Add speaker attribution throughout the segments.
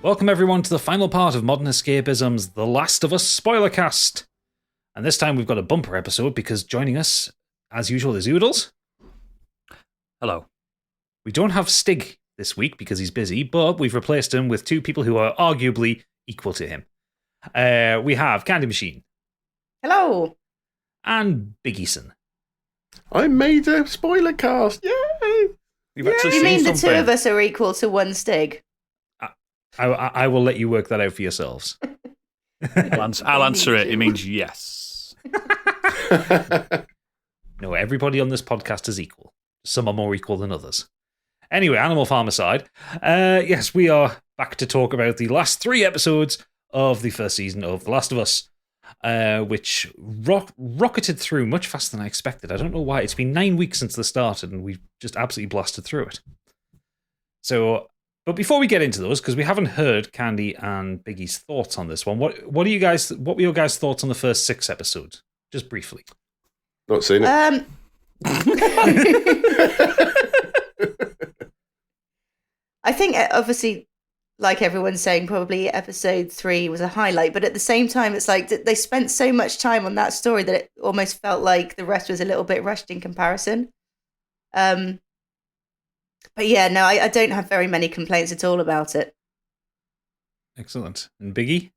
Speaker 1: Welcome everyone to the final part of Modern Escapism's The Last of Us Spoilercast. And this time we've got a bumper episode because joining us, as usual, is Oodles.
Speaker 2: Hello.
Speaker 1: We don't have Stig this week because he's busy, but we've replaced him with two people who are arguably equal to him. We have Candy Machine.
Speaker 3: Hello.
Speaker 1: And Biggieson.
Speaker 4: I made a spoiler cast. Yay!
Speaker 1: We've actually
Speaker 3: You
Speaker 1: seen
Speaker 3: mean the
Speaker 1: something.
Speaker 3: two of us are equal to one Stig?
Speaker 1: I will let you work that out for yourselves.
Speaker 2: I'll answer it. It means yes.
Speaker 1: No, everybody on this podcast is equal. Some are more equal than others. Anyway, Animal Farm aside, yes, we are back to talk about the last 3 episodes of the first season of The Last of Us, which rocketed through much faster than I expected. I don't know why. It's been 9 weeks since they started, and we've just absolutely blasted through it. So, but before we get into those, because we haven't heard Candy and Biggie's thoughts on this one, what were your guys' thoughts on the first 6 episodes? Just briefly.
Speaker 4: Not seen it.
Speaker 3: I think, obviously, like everyone's saying, probably episode 3 was a highlight, but at the same time, it's like they spent so much time on that story that it almost felt like the rest was a little bit rushed in comparison. But yeah, no, I don't have very many complaints at all about it.
Speaker 1: Excellent. And Biggie?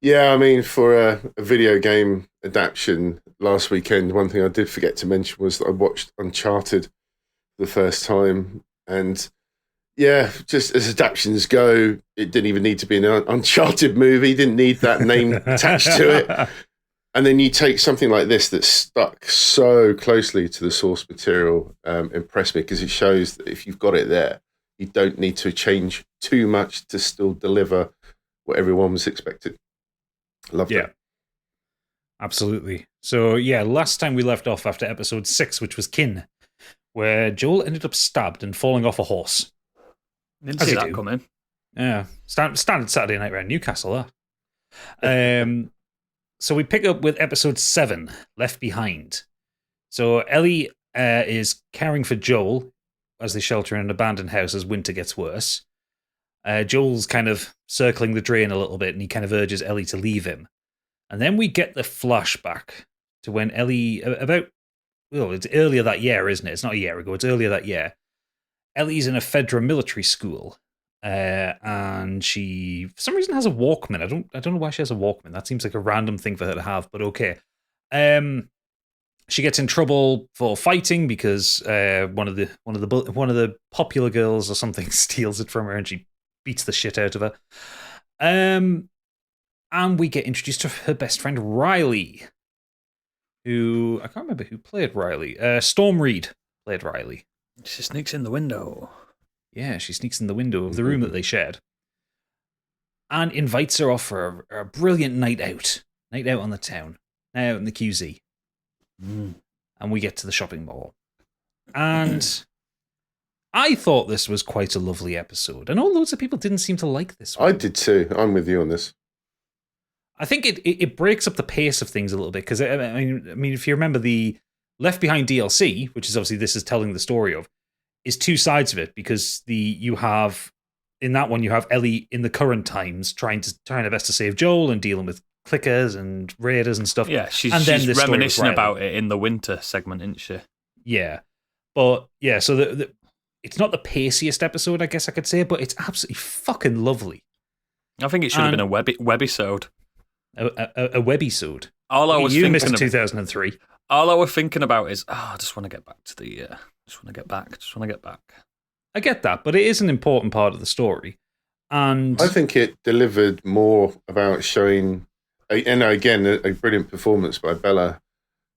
Speaker 4: Yeah, I mean, for a video game adaptation last weekend, one thing I did forget to mention was that I watched Uncharted the first time. And yeah, just as adaptations go, it didn't even need to be an Uncharted movie. Didn't need that name attached to it. And then you take something like this that's stuck so closely to the source material, impressed me because it shows that if you've got it there, you don't need to change too much to still deliver what everyone was expected. Loved it.
Speaker 1: Absolutely. So yeah, last time we left off after episode 6, which was Kin, where Joel ended up stabbed and falling off a horse.
Speaker 2: Didn't see that coming.
Speaker 1: Yeah, standard Saturday night around Newcastle. So we pick up with episode 7, Left Behind. So Ellie is caring for Joel as they shelter in an abandoned house as winter gets worse. Joel's kind of circling the drain a little bit, and he kind of urges Ellie to leave him. And then we get the flashback to when Ellie, it's earlier that year, isn't it? It's not a year ago, it's earlier that year. Ellie's in a Fedra military school. And she, for some reason, has a Walkman. I don't know why she has a Walkman. That seems like a random thing for her to have, but okay. She gets in trouble for fighting because one of the popular girls or something steals it from her, and she beats the shit out of her. And we get introduced to her best friend Riley, who I can't remember who played Riley. Storm Reed played Riley.
Speaker 2: She sneaks in the window.
Speaker 1: Yeah, she sneaks in the window of the room that they shared and invites her off for a brilliant night out on the town, out in the QZ. And we get to the shopping mall. And I thought this was quite a lovely episode. I know loads of people didn't seem to like this one.
Speaker 4: I did too. I'm with you on this.
Speaker 1: I think it breaks up the pace of things a little bit because, I mean, if you remember the Left Behind DLC, which is obviously this is telling the story of, is 2 sides of it because you have Ellie in the current times trying her best to save Joel and dealing with clickers and raiders and stuff.
Speaker 2: Yeah, she's
Speaker 1: this
Speaker 2: reminiscing about it in the winter segment, isn't she?
Speaker 1: Yeah, but yeah, so it's not the paciest episode, I guess I could say, but it's absolutely fucking lovely.
Speaker 2: I think it should have been a webisode.
Speaker 1: A webisode.
Speaker 2: All I was
Speaker 1: you
Speaker 2: thinking
Speaker 1: missed
Speaker 2: of,
Speaker 1: 2003.
Speaker 2: All I was thinking about is, I just want to get back to the. Just want to get back.
Speaker 1: I get that, but it is an important part of the story. And
Speaker 4: I think it delivered more about showing, and again, a brilliant performance by Bella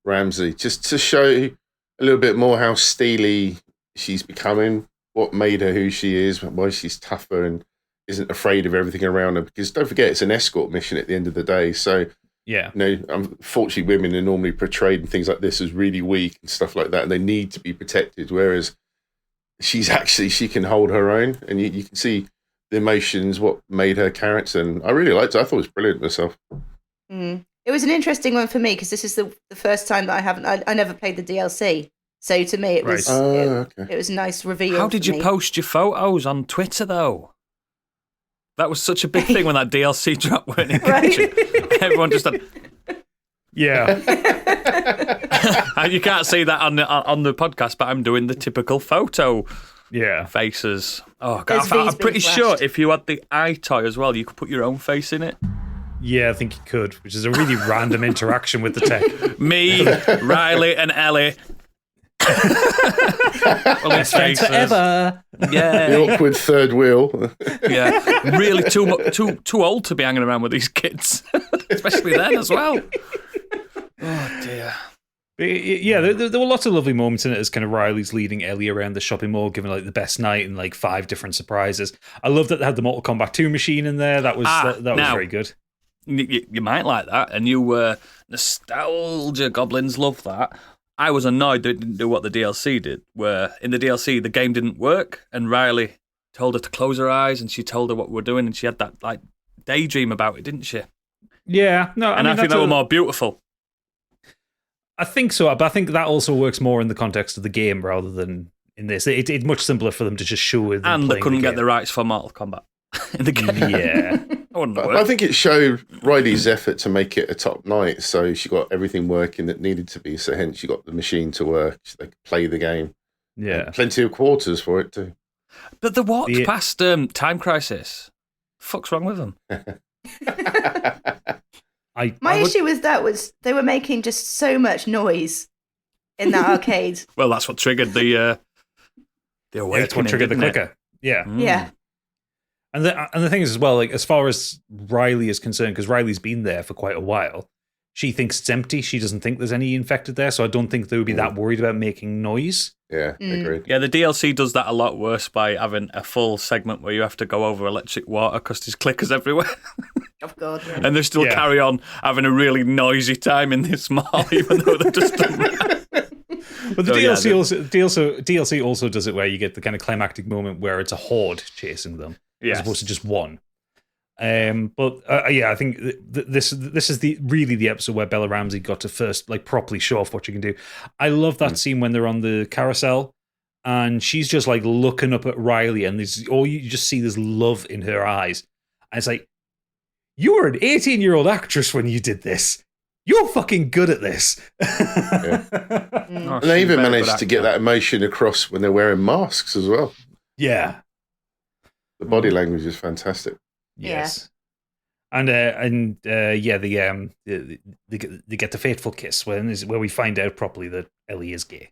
Speaker 4: Ramsey, just to show a little bit more how steely she's becoming, what made her who she is, why she's tougher and isn't afraid of everything around her. Because don't forget, it's an escort mission at the end of the day. So,
Speaker 1: yeah,
Speaker 4: unfortunately, women are normally portrayed in things like this as really weak and stuff like that, and they need to be protected. Whereas she can hold her own, and you can see the emotions, what made her character. And I really liked it. I thought it was brilliant myself.
Speaker 3: It was an interesting one for me because this is the first time that I never played the DLC. So to me, it was
Speaker 4: okay.
Speaker 3: it was a nice reveal.
Speaker 2: How did you post your photos on Twitter though? That was such a big thing when that DLC dropped, weren't it?
Speaker 3: Right.
Speaker 2: Everyone just had...
Speaker 1: Yeah.
Speaker 2: You can't see that on the podcast, but I'm doing the typical photo
Speaker 1: Yeah.
Speaker 2: faces. Oh,
Speaker 3: There's
Speaker 2: God. I'm
Speaker 3: V's
Speaker 2: pretty
Speaker 3: being
Speaker 2: sure
Speaker 3: flashed.
Speaker 2: if you had the eye toy as well, you could put your own face in it.
Speaker 1: Yeah, I think you could, which is a really random interaction with the tech.
Speaker 2: Me, Riley, and Ellie.
Speaker 1: Best friends forever.
Speaker 2: Yeah.
Speaker 4: The awkward third wheel.
Speaker 2: Yeah, really too old to be hanging around with these kids, especially then as well. Oh dear.
Speaker 1: But yeah, there were lots of lovely moments in it as kind of Riley's leading Ellie around the shopping mall, giving like the best night and like 5 different surprises. I love that they had the Mortal Kombat 2 machine in there. That was that was
Speaker 2: now,
Speaker 1: very good.
Speaker 2: You might like that, and you nostalgia goblins love that. I was annoyed they didn't do what the DLC did, where in the DLC the game didn't work, and Riley told her to close her eyes, and she told her what we're doing, and she had that like daydream about it, didn't she?
Speaker 1: Yeah, no,
Speaker 2: And I think they were more beautiful.
Speaker 1: I think so, but I think that also works more in the context of the game rather than in this. It's much simpler for them to just show it.
Speaker 2: And they couldn't get the rights for Mortal Kombat in the game.
Speaker 1: Yeah.
Speaker 4: But I think it showed Riley's effort to make it a top night, so she got everything working that needed to be. So hence, she got the machine to work. So they could play the game.
Speaker 1: Yeah.
Speaker 4: And plenty of quarters for it too.
Speaker 2: But they walked past Time Crisis. Fuck's wrong with them?
Speaker 3: My issue with that was they were making just so much noise in that arcade.
Speaker 2: Well, that's what triggered the awakening.
Speaker 1: Yeah, it's what triggered the
Speaker 2: didn't it?
Speaker 1: clicker. Yeah.
Speaker 3: Yeah.
Speaker 1: And the thing is as well, like as far as Riley is concerned, because Riley's been there for quite a while, she thinks it's empty. She doesn't think there's any infected there, so I don't think they would be that worried about making noise.
Speaker 4: Yeah, agreed.
Speaker 2: Yeah, the DLC does that a lot worse by having a full segment where you have to go over electric water because there's clickers everywhere.
Speaker 3: Oh, God. Yeah.
Speaker 2: And they still carry on having a really noisy time in this mall, even though they've just done that.
Speaker 1: But the DLC also does it where you get the kind of climactic moment where it's a horde chasing them, as opposed to just one. But I think this is really the episode where Bella Ramsey got to first like properly show off what she can do. I love that scene when they're on the carousel and she's just like looking up at Riley and you just see this love in her eyes. And it's like, you were an 18-year-old actress when you did this. You're fucking good at this.
Speaker 4: And they even managed to get that emotion across when they're wearing masks as well.
Speaker 1: Yeah.
Speaker 4: The body language is fantastic.
Speaker 1: Yes. And they get the fateful kiss where we find out properly that Ellie is gay.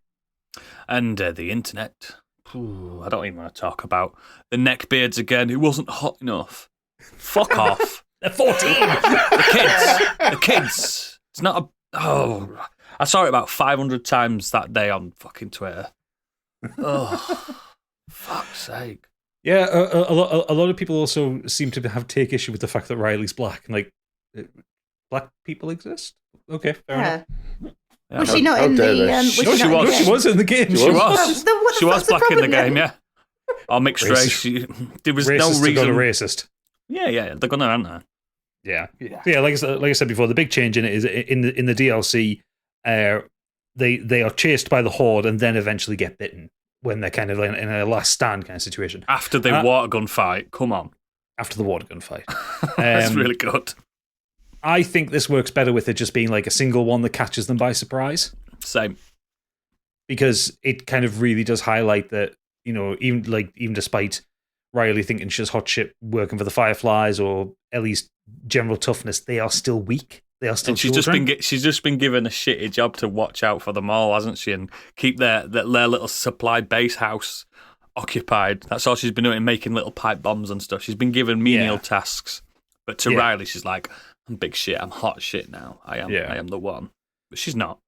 Speaker 2: And the internet. Ooh, I don't even want to talk about the neckbeards again. It wasn't hot enough. Fuck off.
Speaker 1: They're 14.
Speaker 2: The kids. It's not I saw it about 500 times that day on fucking Twitter. Oh, fuck's sake.
Speaker 1: Yeah, a lot of people also seem to take issue with the fact that Riley's black. And like, black people exist? Okay, fair enough.
Speaker 2: Yeah.
Speaker 3: Was she not in the...
Speaker 1: She was in the game.
Speaker 2: She was.
Speaker 3: What
Speaker 2: She was
Speaker 3: the
Speaker 2: black in the
Speaker 3: problem
Speaker 2: game,
Speaker 3: then?
Speaker 2: yeah. Or mixed race. There was
Speaker 1: Racist
Speaker 2: no reason.
Speaker 1: Racist.
Speaker 2: Yeah, they're gonna, aren't they?
Speaker 1: Yeah. Like I said before, the big change in it is in the DLC. They are chased by the horde and then eventually get bitten when they're kind of in a last stand kind of situation.
Speaker 2: After the water gun fight, come on.
Speaker 1: After the water gun fight,
Speaker 2: That's really good.
Speaker 1: I think this works better with it just being like a single one that catches them by surprise.
Speaker 2: Same.
Speaker 1: Because it kind of really does highlight that, you know, even despite Riley thinking she's hot shit working for the Fireflies or Ellie's general toughness, they are still weak. They are still children.
Speaker 2: She's just been given a shitty job to watch out for them all, hasn't she? And keep their little supply base house occupied. That's all she's been doing, making little pipe bombs and stuff. She's been given menial tasks. But to Riley, she's like, I'm big shit. I'm hot shit now. I am the one. But she's not.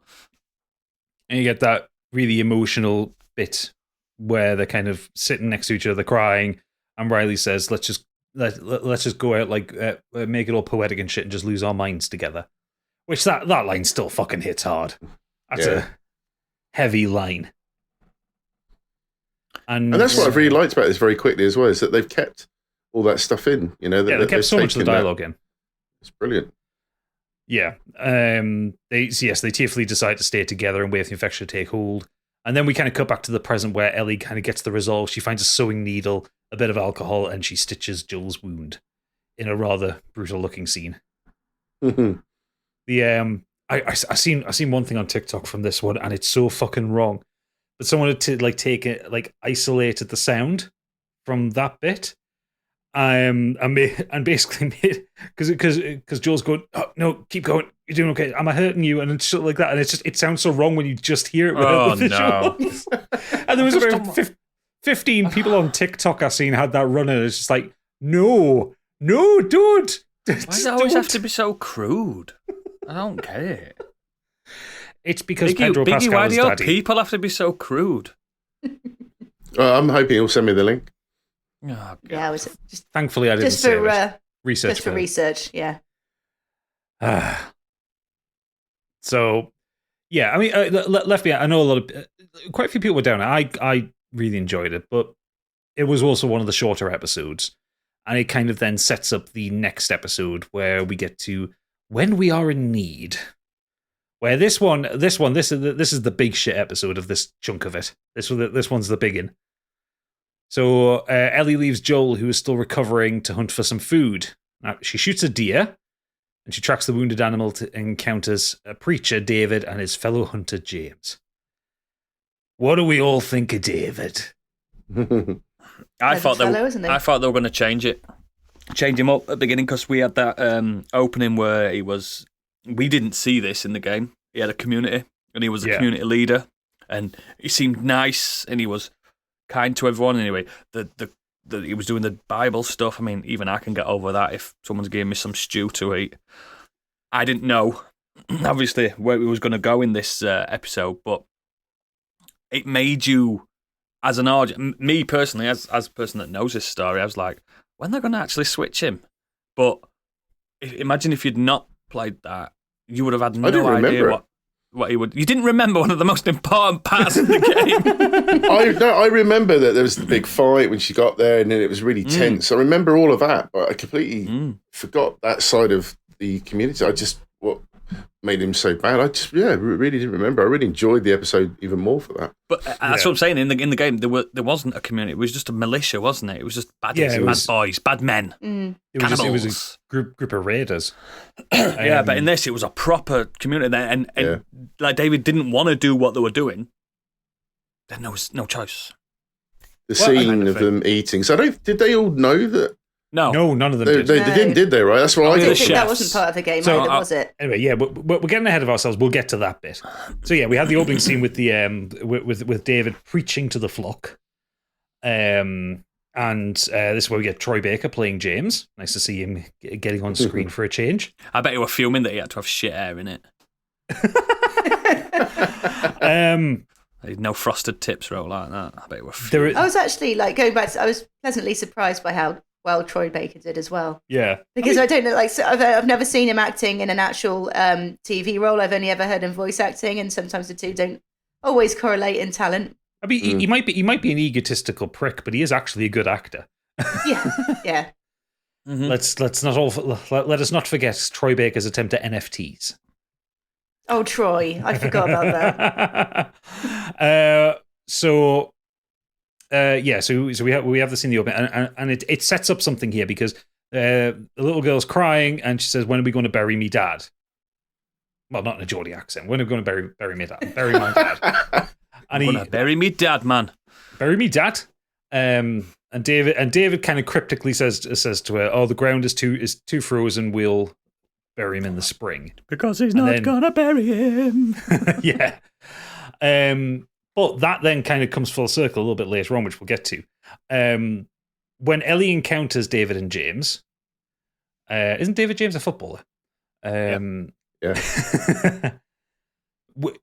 Speaker 1: And you get that really emotional bit where they're kind of sitting next to each other crying, and Riley says, let's just go out, like, make it all poetic and shit and just lose our minds together. Which that line still fucking hits hard. That's a heavy line. And
Speaker 4: that's what I've really liked about this very quickly as well, is that they've kept all that stuff in. You know,
Speaker 1: they kept so much of the dialogue in.
Speaker 4: It's brilliant.
Speaker 1: Yeah. They tearfully decide to stay together and wait for the infection to take hold. And then we kind of cut back to the present where Ellie kind of gets the resolve. She finds a sewing needle, a bit of alcohol, and she stitches Joel's wound. in a rather brutal looking scene.
Speaker 4: Mhm.
Speaker 1: The I seen one thing on TikTok from this one, and it's so fucking wrong. But someone had to like take it, like isolated the sound from that bit, and basically made because Joel's going, oh no, keep going, you're doing okay. Am I hurting you? And it's shit like that, and it sounds so wrong when you just hear it without the visuals. And there was about 15 people on TikTok I seen had that running. It's just like, no, don't.
Speaker 2: Why does it always have to be so crude? I don't get it.
Speaker 1: It's because
Speaker 2: Biggie,
Speaker 1: Pedro
Speaker 2: why
Speaker 1: Pascal's
Speaker 2: do your
Speaker 1: daddy.
Speaker 2: people have to be so crude?
Speaker 4: I'm hoping he'll send me the link.
Speaker 2: Oh, God.
Speaker 3: Yeah, I was just
Speaker 1: Thankfully, I didn't
Speaker 3: just
Speaker 1: say
Speaker 3: for
Speaker 1: it. Research
Speaker 3: just for
Speaker 1: for
Speaker 3: research. Yeah.
Speaker 1: So, yeah, I mean, Left Behind. I know quite a few people were down. I really enjoyed it, but it was also one of the shorter episodes, and it kind of then sets up the next episode where we get to When We Are in Need. Where this is the big shit episode of this chunk of it. This one's the big one. So Ellie leaves Joel, who is still recovering, to hunt for some food. Now, she shoots a deer, and she tracks the wounded animal to encounters a preacher, David, and his fellow hunter, James. What do we all think of David?
Speaker 2: I thought they
Speaker 3: isn't he?
Speaker 2: were going to change him up at the beginning, because we had that opening where we didn't see this in the game. He had a community, and he was a community leader, and he seemed nice, and he was kind to everyone. Anyway, he was doing the Bible stuff. I mean, even I can get over that if someone's giving me some stew to eat. I didn't know, obviously, where we was going to go in this episode, but it made you, as an audience, me personally, as a person that knows this story, I was like, when they're going to actually switch him? But imagine if you'd not played that, you would have had no idea what he would. You didn't remember one of the most important parts of the game.
Speaker 4: I remember that there was the big fight when she got there, and then it was really tense. I remember all of that, but I completely forgot that side of the community. What made him so bad. I just really didn't remember. I really enjoyed the episode even more for that.
Speaker 2: But that's what I'm saying. In the game, there wasn't a community. It was just a militia, wasn't it? It was just bad boys, bad men,
Speaker 1: It was a group of raiders.
Speaker 2: Yeah, but in this, it was a proper community, and like David didn't want to do what they were doing. Then there was no choice.
Speaker 4: The scene of them eating. So did they all know that?
Speaker 2: No,
Speaker 1: none of them did.
Speaker 4: They didn't, did they? Right, that's what I
Speaker 3: I
Speaker 4: thought.
Speaker 3: think that wasn't part of the game either, was it?
Speaker 1: Anyway, yeah, we're getting ahead of ourselves. We'll get to that bit. So yeah, we have the opening scene with the with David preaching to the flock, and this is where we get Troy Baker playing James. Nice to see him getting on screen for a change.
Speaker 2: I bet you were fuming that he had to have shit air in it. No frosted tips wrote like that. I bet you were fuming.
Speaker 3: I was actually going back. I was pleasantly surprised by how well Troy Baker did as well.
Speaker 1: Yeah,
Speaker 3: because I don't know. I've never seen him acting in an actual TV role. I've only ever heard him voice acting, and sometimes the two don't always correlate in talent.
Speaker 1: I mean, he might be an egotistical prick, but he is actually a good actor.
Speaker 3: Yeah.
Speaker 1: Mm-hmm. Let us not forget Troy Baker's attempt at NFTs.
Speaker 3: Oh, Troy! I forgot about
Speaker 1: that. So we have this in the open, and it sets up something here because the little girl's crying, and she says, "When are we going to bury me dad?" Well, not in a Geordie accent. When are we going to bury me dad? Bury my dad. And
Speaker 2: I'm gonna bury me dad, man.
Speaker 1: Bury me dad. And David kind of cryptically says to her, "Oh, the ground is too frozen. We'll bury him in the spring
Speaker 2: because he's not gonna bury him."
Speaker 1: Yeah. But that then kind of comes full circle a little bit later on, which we'll get to. When Ellie encounters David and James, isn't David James a footballer?
Speaker 4: Yeah.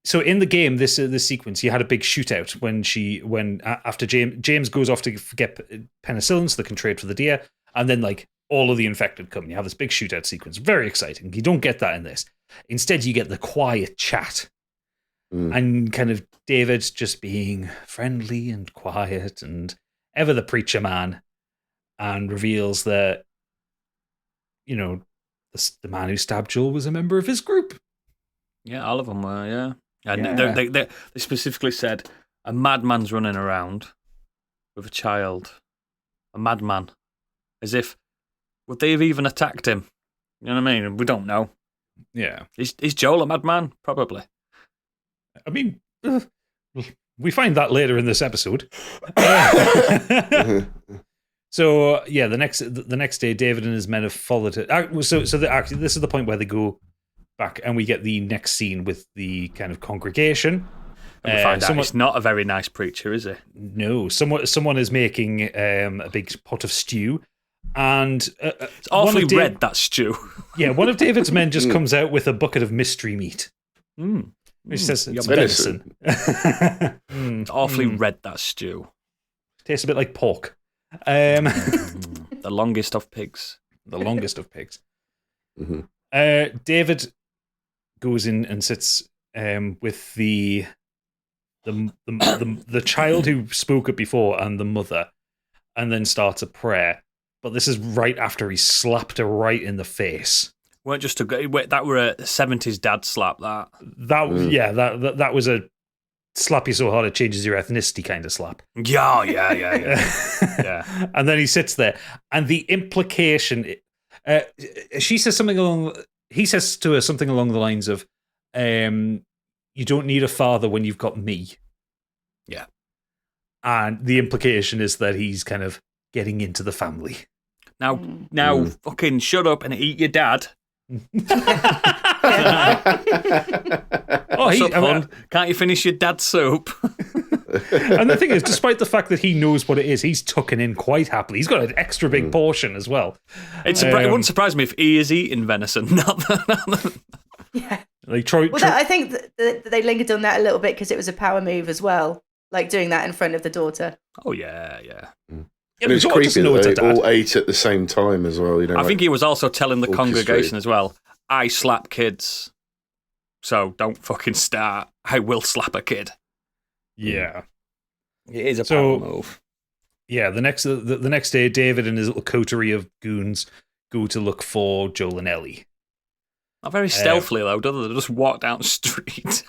Speaker 1: So in the game, this sequence, you had a big shootout when after James goes off to get penicillin so they can trade for the deer, and then all of the infected come. You have this big shootout sequence, very exciting. You don't get that in this. Instead, you get the quiet chat. And kind of David just being friendly and quiet and ever the preacher man, and reveals that, the man who stabbed Joel was a member of his group.
Speaker 2: Yeah, all of them were, yeah. And they specifically said, a madman's running around with a child. A madman. As if Would they have even attacked him? You know what I mean? We don't know.
Speaker 1: Yeah.
Speaker 2: Is Joel a madman? Probably.
Speaker 1: I mean, we find that later in this episode. So yeah, the next day, David and his men have followed it. Actually, this is the point where they go back, and we get the next scene with the kind of congregation.
Speaker 2: And we find out he's not a very nice preacher, is he?
Speaker 1: No, someone is making a big pot of stew, and
Speaker 2: it's awfully red, that stew.
Speaker 1: Yeah, one of David's men just comes out with a bucket of mystery meat. Which says it's venison.
Speaker 2: It's awfully red, that stew.
Speaker 1: Tastes a bit like pork.
Speaker 2: The longest of pigs.
Speaker 1: The longest of pigs. David goes in and sits with the child who spoke it before and the mother, and then starts a prayer. But this is right after he slapped her right in the face.
Speaker 2: Weren't just that were a 70s dad slap.
Speaker 1: That was a slap you so hard it changes your ethnicity kind of slap.
Speaker 2: Yeah. Yeah.
Speaker 1: And then he sits there, and the implication, he says to her something along the lines of, "You don't need a father when you've got me."
Speaker 2: Yeah.
Speaker 1: And the implication is that he's kind of getting into the family.
Speaker 2: Now, fucking shut up and eat your dad. Can't you finish your dad's soup?
Speaker 1: And the thing is, despite the fact that he knows what it is, he's tucking in quite happily. He's got an extra big portion as well.
Speaker 2: It wouldn't surprise me if he is eating venison.
Speaker 3: Yeah.
Speaker 1: Like
Speaker 3: I think that they lingered on that a little bit because it was a power move as well, like doing that in front of the daughter.
Speaker 2: Oh yeah.
Speaker 4: And it's creepy that they all ate at the same time as well. You know,
Speaker 2: I think he was also telling the congregation as well, I slap kids, so don't fucking start. I will slap a kid.
Speaker 1: Yeah.
Speaker 2: It is a power move.
Speaker 1: Yeah, the next day, David and his little coterie of goons go to look for Joel and Ellie.
Speaker 2: Not very stealthily, though, do they? They just walk down the street.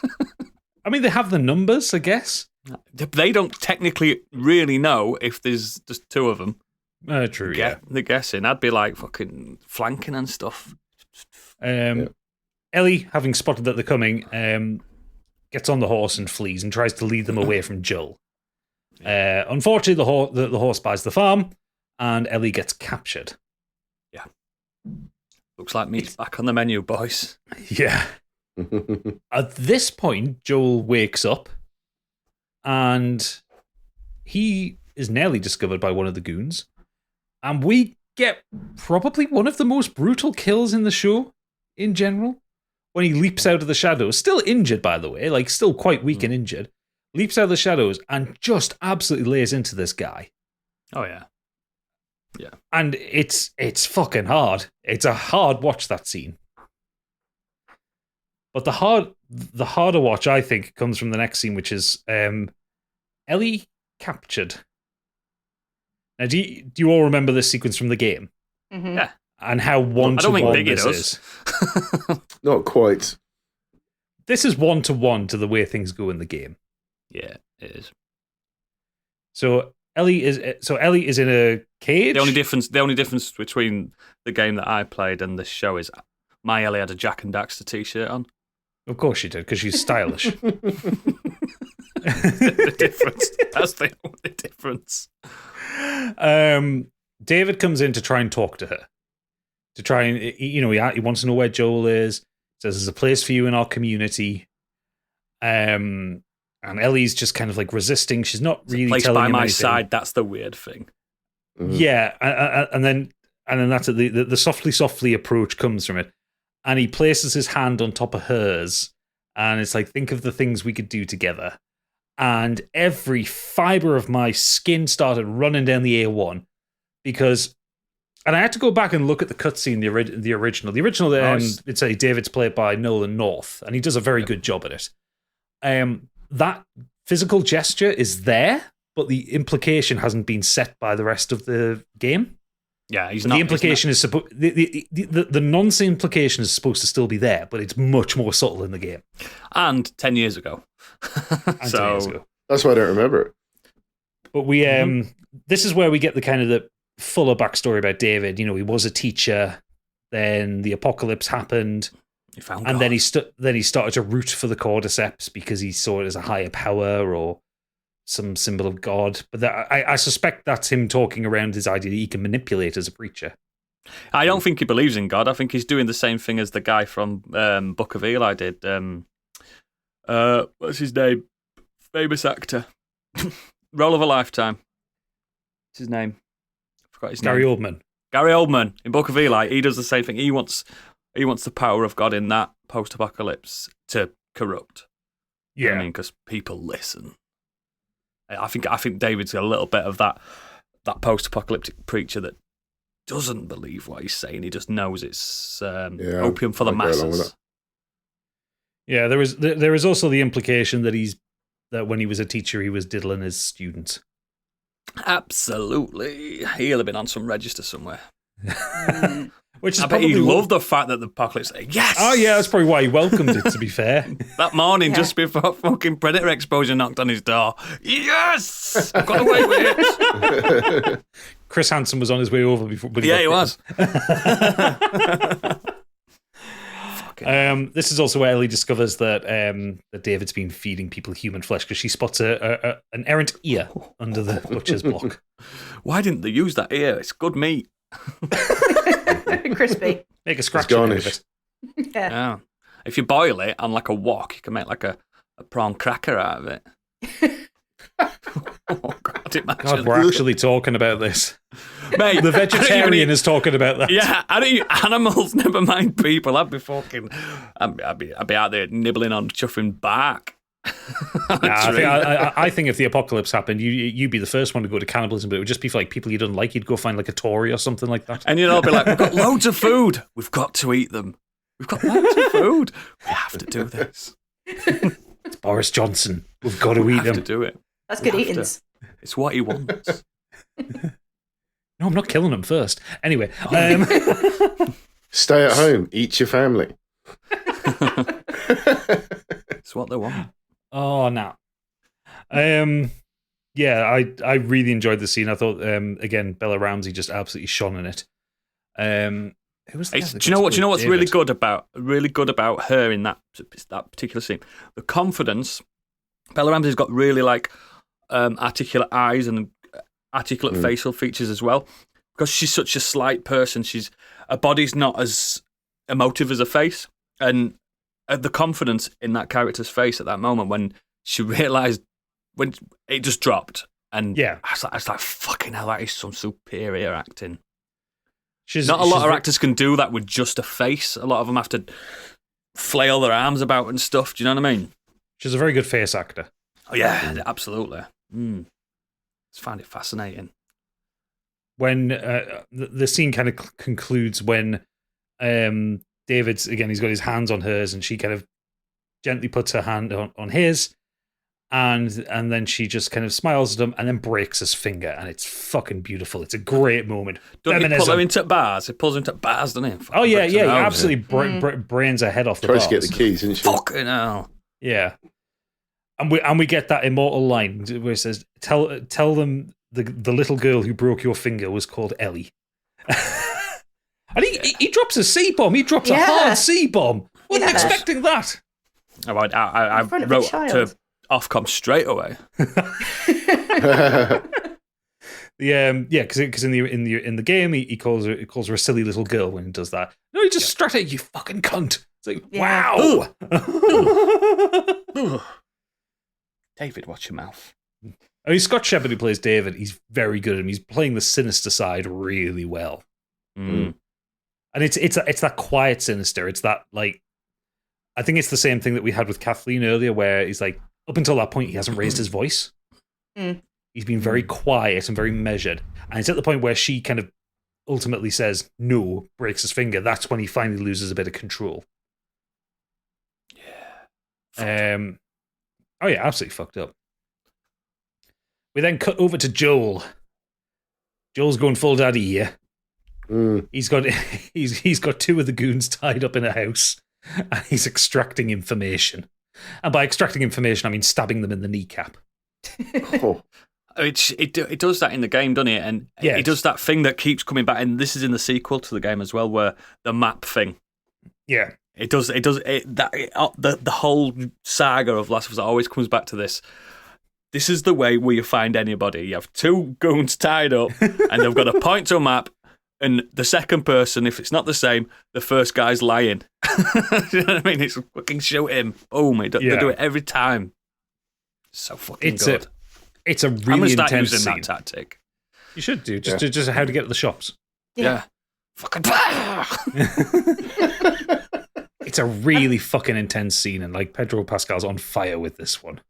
Speaker 1: I mean, they have the numbers, I guess.
Speaker 2: They don't technically really know if there's just two of them.
Speaker 1: True, yeah.
Speaker 2: They're guessing. I'd be like fucking flanking and stuff.
Speaker 1: Ellie, having spotted that they're coming, gets on the horse and flees and tries to lead them away from Joel. Unfortunately, the horse buys the farm, and Ellie gets captured.
Speaker 2: Yeah. Looks like meat's back on the menu, boys.
Speaker 1: Yeah. At this point, Joel wakes up, and he is nearly discovered by one of the goons. And we get probably one of the most brutal kills in the show in general. When he leaps out of the shadows, still injured, by the way, like still quite weak and injured, leaps out of the shadows and just absolutely lays into this guy.
Speaker 2: Oh, yeah. Yeah.
Speaker 1: And it's fucking hard. It's a hard watch, that scene. But the harder watch, I think, comes from the next scene, which is Ellie captured. Now, do you all remember this sequence from the game?
Speaker 3: Mm-hmm.
Speaker 2: Yeah.
Speaker 1: And how one-to-one this is?
Speaker 4: Not quite.
Speaker 1: This is one-to-one to the way things go in the game.
Speaker 2: Yeah, it is.
Speaker 1: So Ellie is in a cage.
Speaker 2: The only difference between the game that I played and this show is my Ellie had a Jack and Daxter t-shirt on.
Speaker 1: Of course she did, because she's stylish.
Speaker 2: The difference. That's the only difference.
Speaker 1: David comes in to try and talk to her. To try and, he wants to know where Joel is. Says there's a place for you in our community. And Ellie's just kind of like resisting. She's not really
Speaker 2: place
Speaker 1: telling
Speaker 2: by
Speaker 1: him
Speaker 2: my
Speaker 1: anything.
Speaker 2: side. That's the weird thing.
Speaker 1: Yeah, and then that's the softly approach comes from it, and he places his hand on top of hers, and it's like, think of the things we could do together. And every fiber of my skin started running down the A1 because. And I had to go back and look at the cutscene, the original. The original, it's a David's played by Nolan North, and he does a very good job at it. That physical gesture is there, but the implication hasn't been set by the rest of the game.
Speaker 2: Yeah,
Speaker 1: the implication is the nonsense implication is supposed to still be there, but it's much more subtle in the game.
Speaker 2: And 10 years ago.
Speaker 4: That's why I don't remember it.
Speaker 1: But we this is where we get the kind of fuller backstory about David. He was a teacher. Then the apocalypse happened,
Speaker 2: He found
Speaker 1: and
Speaker 2: God.
Speaker 1: then he started to root for the cordyceps because he saw it as a higher power or some symbol of God. But I suspect that's him talking around his idea that he can manipulate as a preacher.
Speaker 2: I don't think he believes in God. I think he's doing the same thing as the guy from Book of Eli did. What's his name? Famous actor. Role of a lifetime. What's his name? I forgot his
Speaker 1: Gary
Speaker 2: name.
Speaker 1: Oldman.
Speaker 2: Gary Oldman in Book of Eli. He does the same thing. He wants the power of God in that post-apocalypse to corrupt.
Speaker 1: Yeah.
Speaker 2: I mean, because people listen. I think David's got a little bit of that post-apocalyptic preacher that doesn't believe what he's saying. He just knows it's opium for the
Speaker 4: I'd go along with
Speaker 2: masses.
Speaker 4: that.
Speaker 1: Yeah, there is also the implication that when he was a teacher, he was diddling his students.
Speaker 2: Absolutely. He'll have been on some register somewhere.
Speaker 1: Which is
Speaker 2: I bet he
Speaker 1: probably
Speaker 2: loved the fact that the apocalypse. Yes!
Speaker 1: Oh yeah, that's probably why he welcomed it, to be fair.
Speaker 2: That morning,
Speaker 3: Yeah.
Speaker 2: just before fucking predator exposure knocked on his door. Yes! I got away with it.
Speaker 1: Chris Hansen was on his way over before. But
Speaker 2: Yeah, he was.
Speaker 1: This is also where Ellie discovers that David's been feeding people human flesh because she spots an errant ear under the butcher's block.
Speaker 2: Why didn't they use that ear? It's good meat.
Speaker 3: Crispy.
Speaker 1: Make a scratch
Speaker 4: It's
Speaker 1: out of
Speaker 4: garnish.
Speaker 1: it.
Speaker 3: Yeah.
Speaker 2: Yeah. If you boil it on like a wok, you can make like a prawn cracker out of it. Oh, God, imagine.
Speaker 1: God, we're actually talking about this.
Speaker 2: Mate,
Speaker 1: The
Speaker 2: I don't even
Speaker 1: vegetarian
Speaker 2: eat-
Speaker 1: is talking about that.
Speaker 2: Yeah, I don't eat animals, never mind people. I'd be out there nibbling on chuffing bark.
Speaker 1: I think if the apocalypse happened, you'd be the first one to go to cannibalism, but it would just be for like people you don't like. You'd go find like a Tory or something like that.
Speaker 2: And you'd all be like, we've got loads of food. We've got to eat them. We've got loads of food. We have to do this.
Speaker 1: It's Boris Johnson. We've got to
Speaker 2: We
Speaker 1: eat
Speaker 2: have to
Speaker 1: them.
Speaker 2: do it.
Speaker 3: That's good
Speaker 2: We have
Speaker 3: eatings.
Speaker 2: It's what he wants.
Speaker 1: No, I'm not killing them first. Anyway,
Speaker 4: Stay at home. Eat your family.
Speaker 2: It's what they want.
Speaker 1: oh no. Yeah, I really enjoyed the scene. I thought again, Bella Ramsey just absolutely shone in it. Who was the
Speaker 2: It's,
Speaker 1: other
Speaker 2: do you know what?
Speaker 1: guy?
Speaker 2: Do you know what's
Speaker 1: David.
Speaker 2: really good about her in that particular scene? The confidence. Bella Ramsey's got really like articulate eyes and articulate facial features as well. Because she's such a slight person, her body's not as emotive as her face, and the confidence in that character's face at that moment when she realised when it just dropped, and
Speaker 1: Yeah.
Speaker 2: I was like, fucking hell, that is some superior acting.
Speaker 1: She's
Speaker 2: Not a lot of
Speaker 1: very-
Speaker 2: actors can do that with just a face. A lot of them have to flail their arms about and stuff. Do you know what I mean?
Speaker 1: She's a very good face actor.
Speaker 2: Oh yeah, absolutely. Just find it fascinating.
Speaker 1: When the scene kind of concludes when David's again, he's got his hands on hers, and she kind of gently puts her hand on his, and then she just kind of smiles at him and then breaks his finger, and it's fucking beautiful. It's a great moment.
Speaker 2: Doesn't he pull
Speaker 1: Feminism.
Speaker 2: her into bars? He pulls her into bars, doesn't he?
Speaker 1: Oh yeah,
Speaker 2: Breaks
Speaker 1: yeah,
Speaker 2: her
Speaker 1: he
Speaker 2: nose.
Speaker 1: absolutely brains her head off the
Speaker 4: Tries
Speaker 1: bars.
Speaker 4: to get the keys, isn't she?
Speaker 2: Fucking hell.
Speaker 1: Yeah, and we get that immortal line where it says, "Tell them the little girl who broke your finger was called Ellie." And he drops a C bomb. He drops a
Speaker 3: Yeah.
Speaker 1: hard C bomb. Wasn't
Speaker 3: Yeah.
Speaker 1: expecting that.
Speaker 2: Oh, I
Speaker 3: In front of a
Speaker 2: wrote
Speaker 3: child.
Speaker 2: to Ofcom straight away.
Speaker 1: Yeah, because in the game he calls her a silly little girl when he does that. No, he just strut at you, fucking cunt. It's like
Speaker 3: Yeah.
Speaker 1: wow.
Speaker 2: David, watch your mouth.
Speaker 1: I mean, Scott Shepherd, who plays David, he's very good at him. He's playing the sinister side really well.
Speaker 2: Mm.
Speaker 1: And it's that quiet sinister. It's that, like, I think it's the same thing that we had with Kathleen earlier, where he's like, up until that point, he hasn't raised his voice.
Speaker 3: Mm.
Speaker 1: He's been very quiet and very measured. And it's at the point where she kind of ultimately says no, breaks his finger. That's when he finally loses a bit of control.
Speaker 2: Yeah.
Speaker 1: Oh yeah, absolutely fucked up. We then cut over to Joel. Joel's going full daddy here. He's got two of the goons tied up in a house, and he's extracting information. And by extracting information, I mean stabbing them in the kneecap.
Speaker 4: Oh,
Speaker 2: It does that in the game, doesn't it? And it does that thing that keeps coming back. And this is in the sequel to the game as well, where the map thing.
Speaker 1: Yeah.
Speaker 2: It does. The whole saga of Last of Us always comes back to this. This is the way where you find anybody. You have two goons tied up, and they've got to point to a map. And the second person, if it's not the same, the first guy's lying. You know what I mean? It's fucking shoot him. Boom. They do it every time. So fucking good.
Speaker 1: It's a really intense
Speaker 2: using
Speaker 1: scene.
Speaker 2: that tactic.
Speaker 1: You should do just how to get to the shops.
Speaker 2: Yeah. Fucking.
Speaker 1: It's a really fucking intense scene, and like Pedro Pascal's on fire with this one.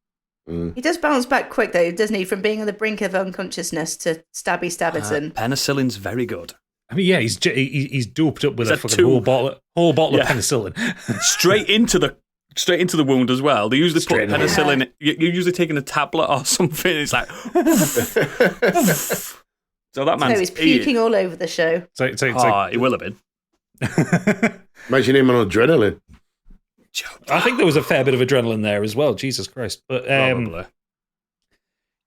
Speaker 3: He does bounce back quick though, doesn't he? From being on the brink of unconsciousness to Stabberson.
Speaker 2: Penicillin's very good.
Speaker 1: I mean, yeah, he's doped up with a fucking whole bottle of penicillin. Straight
Speaker 2: into the wound as well. They usually put penicillin. You're usually taking a tablet or something. It's like. So that man's
Speaker 3: he's puking all over the show.
Speaker 2: He will have been.
Speaker 4: Imagine him on adrenaline.
Speaker 1: I think there was a fair bit of adrenaline there as well. Jesus Christ! But
Speaker 2: probably.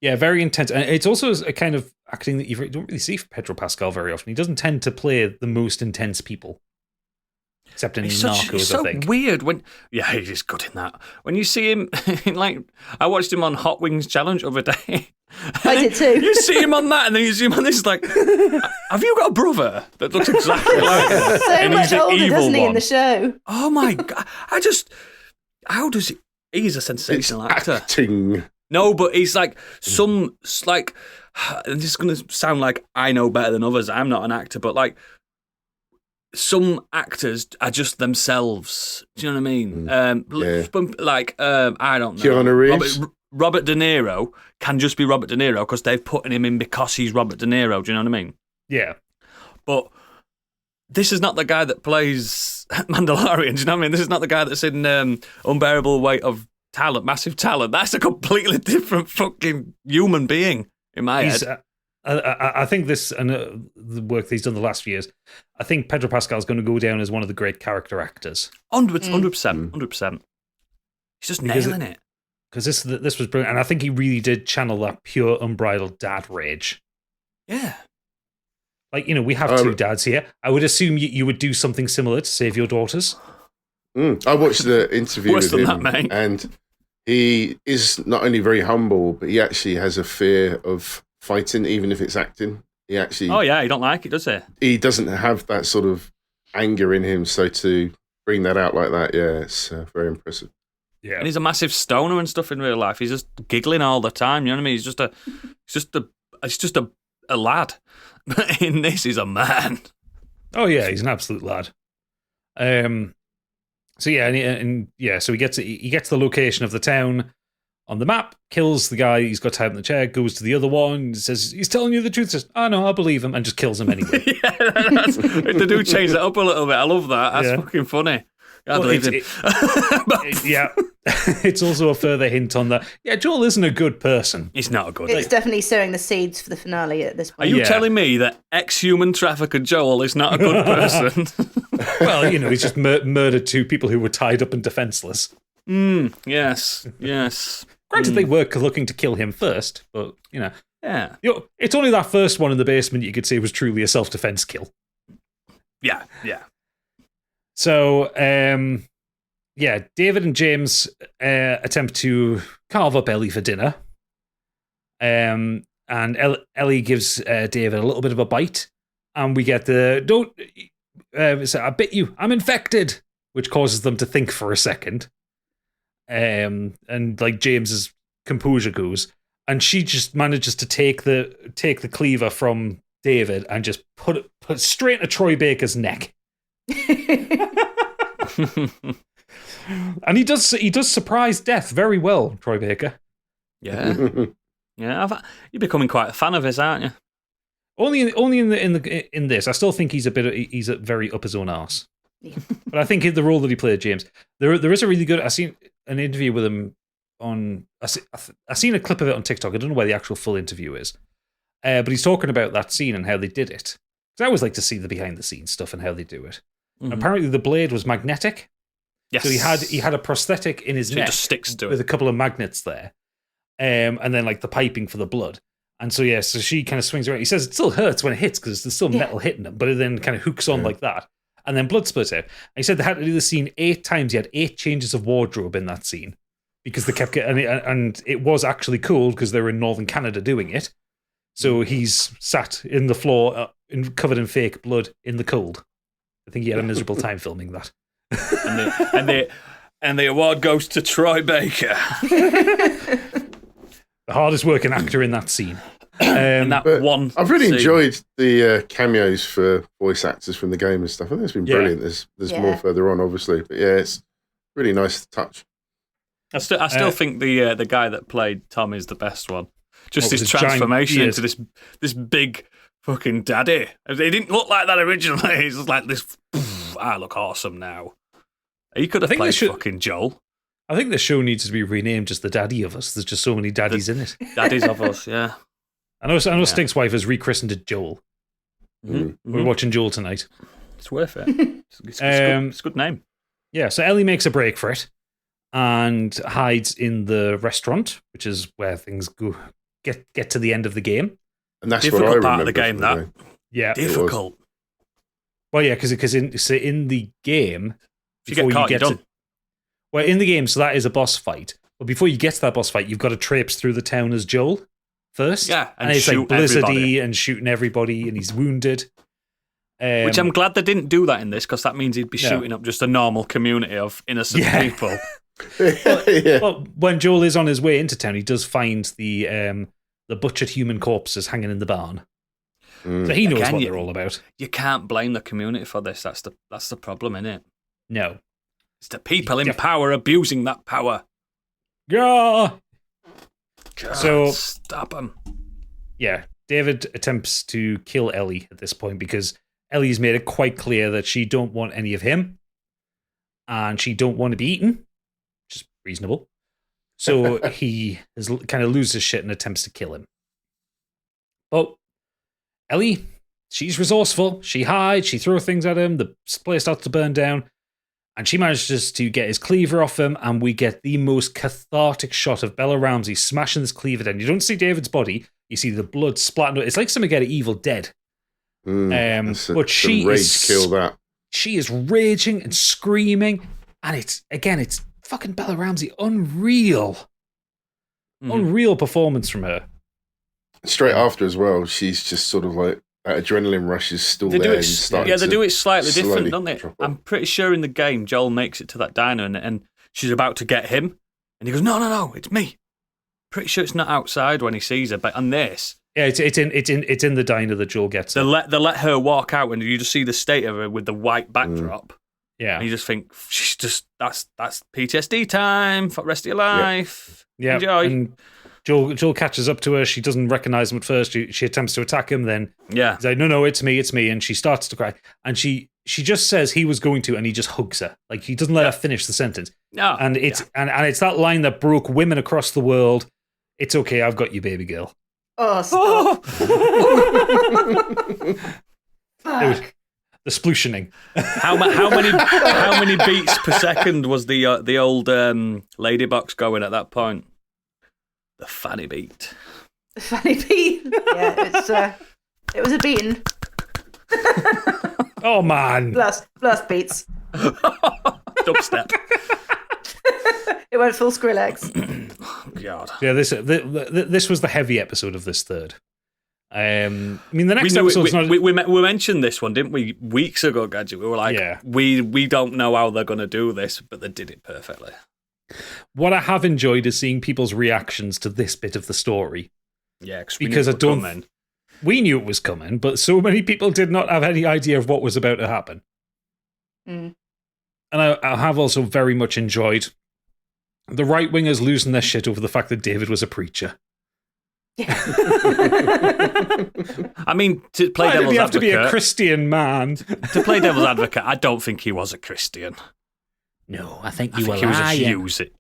Speaker 1: Yeah, very intense, and it's also a kind of acting that you don't really see for Pedro Pascal very often. He doesn't tend to play the most intense people, except in Narcos.
Speaker 2: He's so
Speaker 1: I think
Speaker 2: weird when he's good in that. When you see him, I watched him on Hot Wings Challenge the other day.
Speaker 3: I did too.
Speaker 2: You see him on that, and then you see him on this. Like, have you got a brother that looks exactly like him?
Speaker 3: So
Speaker 2: and
Speaker 3: much older, doesn't he, in the show?
Speaker 2: Oh my god! How does he? He's a sensational actor.
Speaker 4: Acting.
Speaker 2: No, but he's like and this is going to sound like I know better than others. I'm not an actor, but like some actors are just themselves. Do you know what I mean? I don't know.
Speaker 4: Keanu Reeves.
Speaker 2: Robert De Niro can just be Robert De Niro because they've put him in because he's Robert De Niro. Do you know what I mean?
Speaker 1: Yeah.
Speaker 2: But this is not the guy that plays Mandalorian. Do you know what I mean? This is not the guy that's in Unbearable Weight of Talent, Massive Talent. That's a completely different fucking human being in my head.
Speaker 1: I think this and the work that he's done the last few years, I think Pedro Pascal is going to go down as one of the great character actors.
Speaker 2: 100%. He's just nailing it.
Speaker 1: Because this was brilliant, and I think he really did channel that pure unbridled dad rage.
Speaker 2: Yeah.
Speaker 1: Like, we have two dads here. I would assume you would do something similar to save your daughters.
Speaker 4: I watched the interview with him,
Speaker 2: that, mate.
Speaker 4: And he is not only very humble, but he actually has a fear of fighting, even if it's acting. He actually...
Speaker 2: Oh, yeah, he don't like it, does he?
Speaker 4: He doesn't have that sort of anger in him, so to bring that out like that, yeah, it's very impressive.
Speaker 1: Yeah.
Speaker 2: And he's a massive stoner and stuff in real life. He's just giggling all the time, you know what I mean? He's just a lad. But in this, he's a man.
Speaker 1: Oh, yeah, he's an absolute lad. So he gets the location of the town on the map, kills the guy he's got tied in the chair, goes to the other one, says he's telling you the truth, says, "Oh no, I believe him," and just kills him anyway.
Speaker 2: They do change that up a little bit. I love that. That's fucking funny. I believe him.
Speaker 1: It's also a further hint on that. Yeah, Joel isn't a good person.
Speaker 2: He's not a good.
Speaker 3: It's definitely sowing the seeds for the finale at this point.
Speaker 2: Are you telling me that ex-human trafficker Joel is not a good person?
Speaker 1: Well, he's just murdered two people who were tied up and defenseless.
Speaker 2: Yes.
Speaker 1: Granted, they were looking to kill him first, but
Speaker 2: yeah.
Speaker 1: It's only that first one in the basement you could say was truly a self-defense kill.
Speaker 2: Yeah.
Speaker 1: So, David and James attempt to carve up Ellie for dinner. And Ellie gives David a little bit of a bite. And we get I bit you, I'm infected, which causes them to think for a second. And like James's composure goes. And she just manages to take the cleaver from David and just put it straight into Troy Baker's neck. And he does surprise death very well, Troy Baker.
Speaker 2: Yeah. You're becoming quite a fan of his, aren't you?
Speaker 1: Only in this, I still think he's a very up his own arse.
Speaker 3: Yeah.
Speaker 1: But I think in the role that he played, James, there is a really good. I seen an interview with him on. I seen a clip of it on TikTok. I don't know where the actual full interview is, but he's talking about that scene and how they did it. Because I always like to see the behind the scenes stuff and how they do it. Mm-hmm. Apparently, the blade was magnetic.
Speaker 2: Yes.
Speaker 1: So he had a prosthetic in his neck
Speaker 2: it just sticks to
Speaker 1: with
Speaker 2: it
Speaker 1: a couple of magnets there, and then like the piping for the blood. And so, so she kind of swings around. He says it still hurts when it hits because there's still metal hitting him, but it then kind of hooks on like that. And then blood splits out. And he said they had to do the scene 8 times. He had 8 changes of wardrobe in that scene because they kept getting and it was actually cold because they were in northern Canada doing it. So he's sat in the floor covered in fake blood in the cold. I think he had a miserable time filming that.
Speaker 2: and the award goes to Troy Baker.
Speaker 1: The hardest working actor in that scene.
Speaker 4: I've really enjoyed the cameos for voice actors from the game and stuff. I think it's been brilliant. There's more further on, obviously, but it's really nice to touch.
Speaker 2: I still think the guy that played Tom is the best one. Just his transformation into this big fucking daddy. He didn't look like that originally. He's just like this. I look awesome now. He could have played fucking Joel.
Speaker 1: I think the show needs to be renamed just the Daddy of Us. There's just so many daddies in it.
Speaker 2: Daddies of Us, yeah.
Speaker 1: I know Stink's wife has rechristened it Joel. Mm-hmm. We're watching Joel tonight.
Speaker 2: It's worth it. It's a good name.
Speaker 1: Yeah, so Ellie makes a break for it and hides in the restaurant, which is where things get to the end of the game.
Speaker 4: And that's
Speaker 2: difficult
Speaker 4: what I
Speaker 2: part of the game, that.
Speaker 1: Yeah.
Speaker 2: Difficult.
Speaker 1: Well, yeah, because in the game...
Speaker 2: If you get caught, you're done.
Speaker 1: Well, in the game, so that is a boss fight. But before you get to that boss fight, you've got to traipse through the town as Joel first.
Speaker 2: Yeah,
Speaker 1: and it's like blizzardy and shooting everybody, and he's wounded.
Speaker 2: Which I'm glad they didn't do that in this, because that means he'd be shooting up just a normal community of innocent people.
Speaker 1: Well, when Joel is on his way into town, he does find the butchered human corpses hanging in the barn. So he knows what they're all about.
Speaker 2: You can't blame the community for this. That's the problem, isn't it?
Speaker 1: No.
Speaker 2: It's the people in power abusing that power.
Speaker 1: Yeah.
Speaker 2: God,
Speaker 1: so
Speaker 2: stop them.
Speaker 1: Yeah, David attempts to kill Ellie at this point because Ellie's made it quite clear that she don't want any of him, and she don't want to be eaten, which is reasonable. So he kind of loses shit and attempts to kill him. But Ellie, she's resourceful. She hides. She throws things at him. The place starts to burn down. And she manages to get his cleaver off him, and we get the most cathartic shot of Bella Ramsey smashing this cleaver down. You don't see David's body; you see the blood splatting. It's like something out of Evil Dead. But she is raging and screaming, and it's fucking Bella Ramsey, unreal performance from her.
Speaker 4: Straight after as well, she's just sort of like. That adrenaline rush is still there.
Speaker 2: They do it slightly different, don't they? I'm pretty sure in the game, Joel makes it to that diner and she's about to get him, and he goes, "No, it's me." Pretty sure it's not outside when he sees her, but on this,
Speaker 1: it's in the diner that Joel gets.
Speaker 2: They let her walk out, and you just see the state of her with the white backdrop.
Speaker 1: Yeah,
Speaker 2: and you just think she's just that's PTSD time for the rest of your life.
Speaker 1: Yeah,
Speaker 2: enjoy.
Speaker 1: And Joel catches up to her. She doesn't recognize him at first. She attempts to attack him. Then he's like, no, it's me. And she starts to cry. And she just says he was going to, and he just hugs her. Like, he doesn't let her finish the sentence.
Speaker 2: No,
Speaker 1: and it's that line that broke women across the world. It's okay, I've got you, baby girl.
Speaker 3: Oh, stop.
Speaker 1: Fuck. The splooshioning.
Speaker 2: How many beats per second was the old lady box going at that point? The fanny beat.
Speaker 3: The fanny beat. Yeah, it was a beating.
Speaker 1: Oh man.
Speaker 3: Plus beats.
Speaker 2: Dubstep.
Speaker 3: It went full Skrillex.
Speaker 2: God.
Speaker 1: Yeah, this was the heavy episode of this third. I mean, the next episode's not.
Speaker 2: We mentioned this one, didn't we? Weeks ago, Gadget. We were like, we don't know how they're going to do this, but they did it perfectly.
Speaker 1: What I have enjoyed is seeing people's reactions to this bit of the story.
Speaker 2: Yeah,
Speaker 1: because we knew it was coming, but so many people did not have any idea of what was about to happen.
Speaker 3: And
Speaker 1: I have also very much enjoyed the right-wingers losing their shit over the fact that David was a preacher.
Speaker 2: I mean, to play
Speaker 1: Why
Speaker 2: devil's
Speaker 1: did he have
Speaker 2: advocate,
Speaker 1: to be a Christian man?
Speaker 2: To play devil's advocate, I don't think he was a Christian.
Speaker 1: No, I think
Speaker 2: he was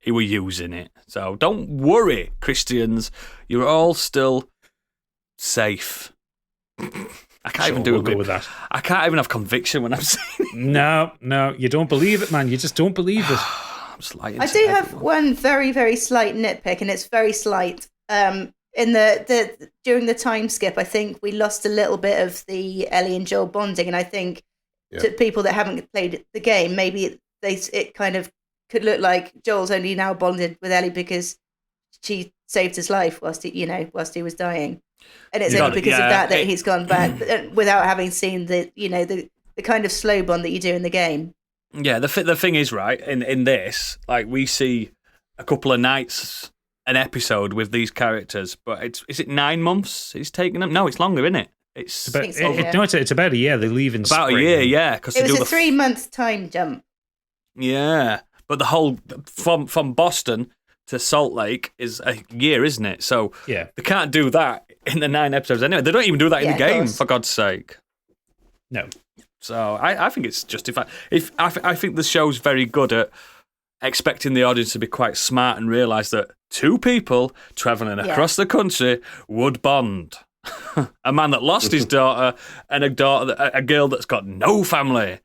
Speaker 2: using it. So don't worry, Christians. You're all still safe. I can't even do
Speaker 1: go with that.
Speaker 2: I can't even have conviction when I'm saying it.
Speaker 1: No, you don't believe it, man. You just don't believe it.
Speaker 2: I'm just lying.
Speaker 3: I do have one very, very slight nitpick, and it's very slight. in the during the time skip, I think we lost a little bit of the Ellie and Joel bonding, and I think to people that haven't played the game, maybe it kind of could look like Joel's only now bonded with Ellie because she saved his life whilst he was dying, and it's only because of that he's gone back without having seen the kind of slow bond that you do in the game.
Speaker 2: Yeah, the thing is, right, in this, like, we see a couple of nights an episode with these characters, but is it 9 months it's taken them? No, it's longer, isn't it? It's about,
Speaker 1: it's about a year. They leave in
Speaker 2: about
Speaker 1: spring.
Speaker 2: A year, yeah. Because
Speaker 3: it was a 3 month time jump.
Speaker 2: Yeah, but the whole from Boston to Salt Lake is a year, isn't it? So
Speaker 1: they
Speaker 2: can't do that in the 9 episodes anyway. They don't even do that in the game, for God's sake.
Speaker 1: No.
Speaker 2: So I think it's justified. I think the show's very good at expecting the audience to be quite smart and realise that 2 people travelling across the country would bond. A man that lost his daughter and a girl that's got no family.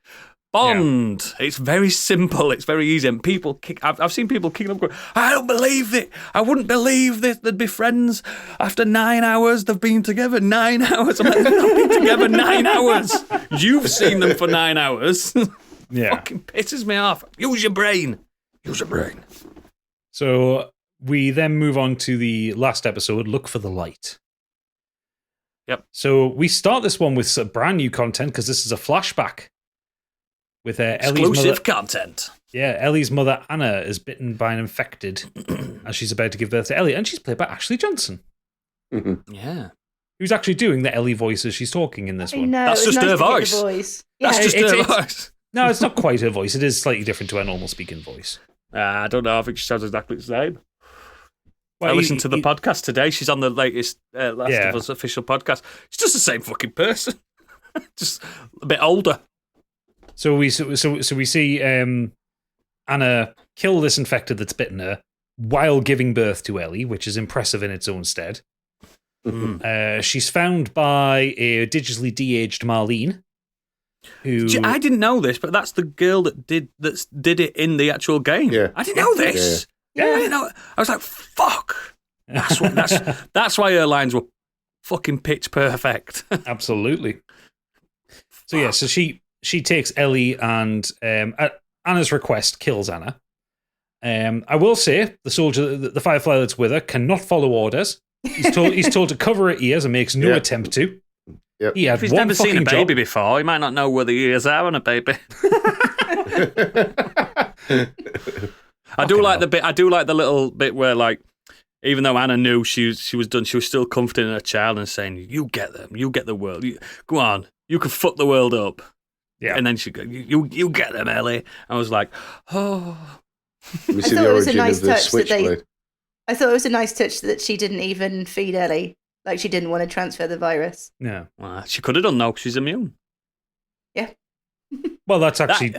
Speaker 2: Bond. Yeah. It's very simple. It's very easy. And people I've seen people kicking up going, I don't believe it. I wouldn't believe this. They'd be friends after 9 hours. They've been together 9 hours. I'm like, they've not been together 9 hours. You've seen them for 9 hours.
Speaker 1: Yeah.
Speaker 2: Fucking pisses me off. Use your brain. Use your brain.
Speaker 1: So we then move on to the last episode, Look for the Light.
Speaker 2: Yep.
Speaker 1: So we start this one with some brand new content because this is a flashback with
Speaker 2: exclusive content.
Speaker 1: Yeah, Ellie's mother Anna is bitten by an infected as she's about to give birth to Ellie, and she's played by Ashley Johnson.
Speaker 4: Mm-hmm.
Speaker 2: Yeah,
Speaker 1: who's actually doing the Ellie voice as she's talking in this one.
Speaker 2: That's just her voice. That's just her voice.
Speaker 1: No, it's not quite her voice. It is slightly different to her normal speaking voice.
Speaker 2: I don't know. I think she sounds exactly the same.
Speaker 1: Well,
Speaker 2: I listened to the podcast today. She's on the latest Last of Us official podcast. She's just the same fucking person, just a bit older.
Speaker 1: So we see Anna kill this infected that's bitten her while giving birth to Ellie, which is impressive in its own stead. Mm-hmm. She's found by a digitally de-aged Marlene. Who
Speaker 2: I didn't know this, but that's the girl that did it in the actual game.
Speaker 4: Yeah.
Speaker 2: I didn't know this.
Speaker 1: Yeah.
Speaker 2: I didn't know. I was like, fuck. That's why her lines were fucking pitch perfect.
Speaker 1: Absolutely. So yeah, so she takes Ellie and at Anna's request kills Anna. I will say the soldier, the Firefly that's with her, cannot follow orders. He's told to cover her ears and makes no attempt to.
Speaker 4: Yep.
Speaker 1: He had
Speaker 2: if he's
Speaker 1: one
Speaker 2: never seen a baby
Speaker 1: job.
Speaker 2: before, he might not know where the ears are on a baby. I do like the little bit where, like, even though Anna knew she was done, she was still comforting her child and saying, "You get them, you get the world. Go on, you can fuck the world up."
Speaker 1: Yeah,
Speaker 2: and then she go, "You get them, Ellie." I was like, "Oh."
Speaker 4: We see the origin of the switchblade.
Speaker 3: I thought it was a nice touch that she didn't even feed Ellie. Like, she didn't want to transfer the virus.
Speaker 1: No.
Speaker 2: Well, she could have done now because she's immune.
Speaker 3: Yeah.
Speaker 1: Well, that's actually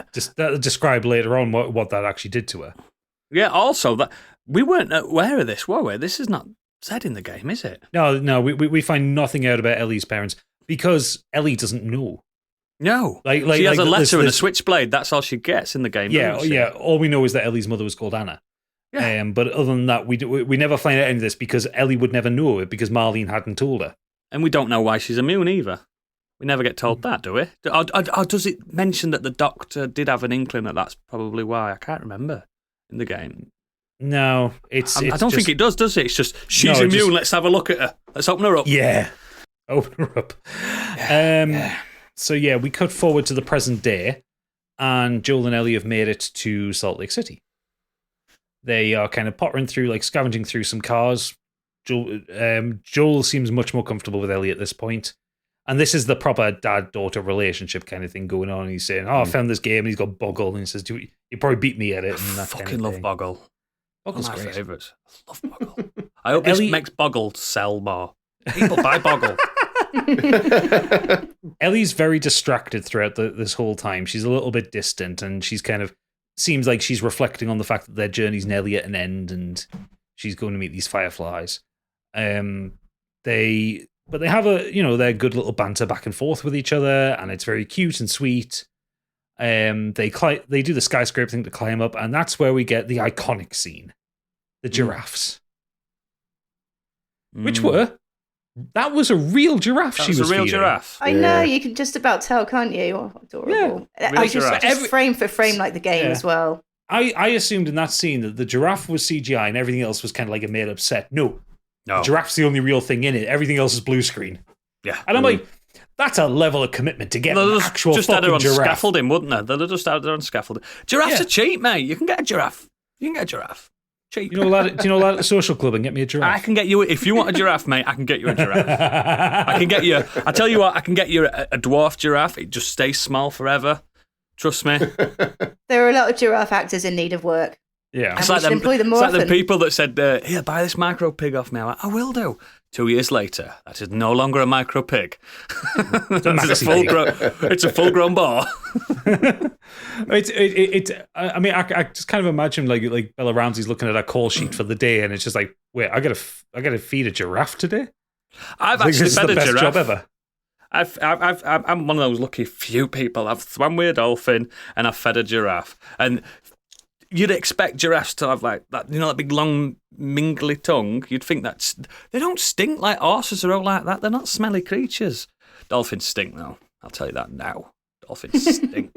Speaker 1: described later on what that actually did to her.
Speaker 2: Yeah, also, that we weren't aware of this, were we? This is not said in the game, is it?
Speaker 1: No, we find nothing out about Ellie's parents because Ellie doesn't know.
Speaker 2: No.
Speaker 1: Like
Speaker 2: she has a letter
Speaker 1: this,
Speaker 2: and a switchblade. That's all she gets in the game.
Speaker 1: Yeah. All we know is that Ellie's mother was called Anna. Yeah. But other than that, we never find out any of this because Ellie would never know it because Marlene hadn't told her.
Speaker 2: And we don't know why she's immune either. We never get told that, do we? Or does it mention that the doctor did have an inkling that that's probably why? I can't remember in the game.
Speaker 1: No, I
Speaker 2: don't think it does it? It's just, she's immune, let's have a look at her. Let's open her up.
Speaker 1: Yeah, open her up. So yeah, we cut forward to the present day, and Joel and Ellie have made it to Salt Lake City. They are kind of pottering through, like scavenging through some cars. Joel seems much more comfortable with Ellie at this point. And this is the proper dad-daughter relationship kind of thing going on. He's saying, I found this game, and he's got Boggle, and he says, you probably beat me at it. And that
Speaker 2: fucking
Speaker 1: kind of
Speaker 2: love
Speaker 1: thing.
Speaker 2: Boggle.
Speaker 1: Boggle's
Speaker 2: One of my
Speaker 1: great.
Speaker 2: favourites. I love Boggle. I hope this makes Boggle sell more. People buy Boggle.
Speaker 1: Ellie's very distracted throughout this whole time. She's a little bit distant, and she's kind of seems like she's reflecting on the fact that their journey's nearly at an end, and she's going to meet these fireflies. But they have their good little banter back and forth with each other, and it's very cute and sweet. They do the skyscraper thing to climb up, and that's where we get the iconic scene, the giraffes. which were. That was a real giraffe she was
Speaker 2: a real
Speaker 1: feeding.
Speaker 2: giraffe.
Speaker 3: I know, you can just about tell, can't you? Oh, adorable.
Speaker 2: Yeah,
Speaker 3: I just frame for frame like the game as well.
Speaker 1: I assumed in that scene that the giraffe was CGI and everything else was kind of like a made-up set. No. The giraffe's the only real thing in it. Everything else is blue screen.
Speaker 2: Yeah.
Speaker 1: And I'm like, that's a level of commitment to get an actual
Speaker 2: just
Speaker 1: fucking
Speaker 2: had her on
Speaker 1: giraffe.
Speaker 2: scaffolding, wouldn't they? They'd have just had her on scaffolding. Giraffes are cheap, mate. You can get a giraffe. Cheap.
Speaker 1: Do you know a lad at the social club and get me a giraffe?
Speaker 2: I can get you, if you want a giraffe, mate, I can get you a giraffe. I can get you, I tell you what, I can get you a dwarf giraffe. It just stays small forever. Trust me.
Speaker 3: There are a lot of giraffe actors in need of work.
Speaker 1: Yeah.
Speaker 3: And we should employ them more
Speaker 2: it's like
Speaker 3: often.
Speaker 2: the people that said, here, buy this micro pig off me. I went, I will do. 2 years later, that is no longer a micro pig. It's a full-grown boar.
Speaker 1: I mean, I just kind of imagine like Bella Ramsey's looking at a call sheet for the day, and it's just like, wait, I gotta feed a giraffe today.
Speaker 2: I've actually fed a giraffe.
Speaker 1: Job ever.
Speaker 2: I'm one of those lucky few people. I've swam with a dolphin and I've fed a giraffe. And you'd expect giraffes to have like that, that big long mingly tongue. You'd think they don't stink like horses or all like that. They're not smelly creatures. Dolphins stink though. I'll tell you that now. Dolphins stink.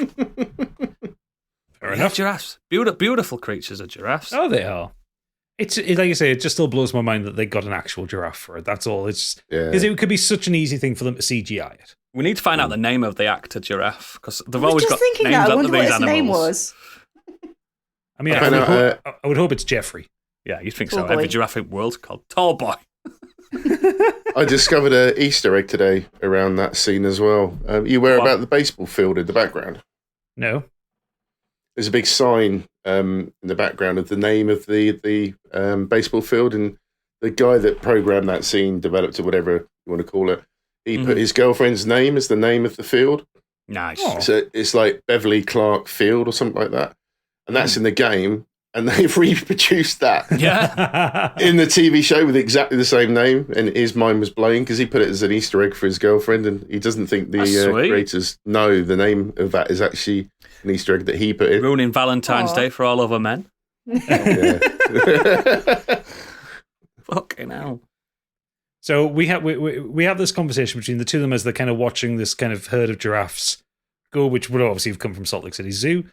Speaker 1: Fair enough.
Speaker 2: Giraffes, beautiful creatures are giraffes.
Speaker 1: Oh, they are. It's like you say, it just still blows my mind that they got an actual giraffe for it. That's all. It's because it could be such an easy thing for them to CGI it.
Speaker 2: We need to find out the name of the actor giraffe because they've
Speaker 3: I was
Speaker 2: always
Speaker 3: just
Speaker 2: got
Speaker 3: thinking
Speaker 2: names
Speaker 3: that. I
Speaker 2: after
Speaker 3: wonder what
Speaker 2: these
Speaker 3: his
Speaker 2: animals.
Speaker 3: name was.
Speaker 1: I mean, I would hope it's Jeffrey.
Speaker 2: Yeah, you'd think
Speaker 3: Tall
Speaker 2: so.
Speaker 3: boy.
Speaker 2: Every giraffe in the world's called Tall Boy.
Speaker 4: I discovered an Easter egg today around that scene as well. You aware about the baseball field in the background?
Speaker 1: No.
Speaker 4: There's a big sign in the background of the name of the baseball field, and the guy that programmed that scene, developed it, whatever you want to call it, he put his girlfriend's name as the name of the field.
Speaker 2: Nice.
Speaker 1: Oh.
Speaker 4: So it's like Beverly Clark Field or something like that. And that's in the game, and they've reproduced that in the TV show with exactly the same name, and his mind was blown because he put it as an Easter egg for his girlfriend, and he doesn't think the creators know the name of that is actually an Easter egg that he put in.
Speaker 2: Ruining Valentine's Day for all other men. Fucking hell.
Speaker 1: So we have this conversation between the two of them as they're kind of watching this kind of herd of giraffes go, which would obviously have come from Salt Lake City Zoo.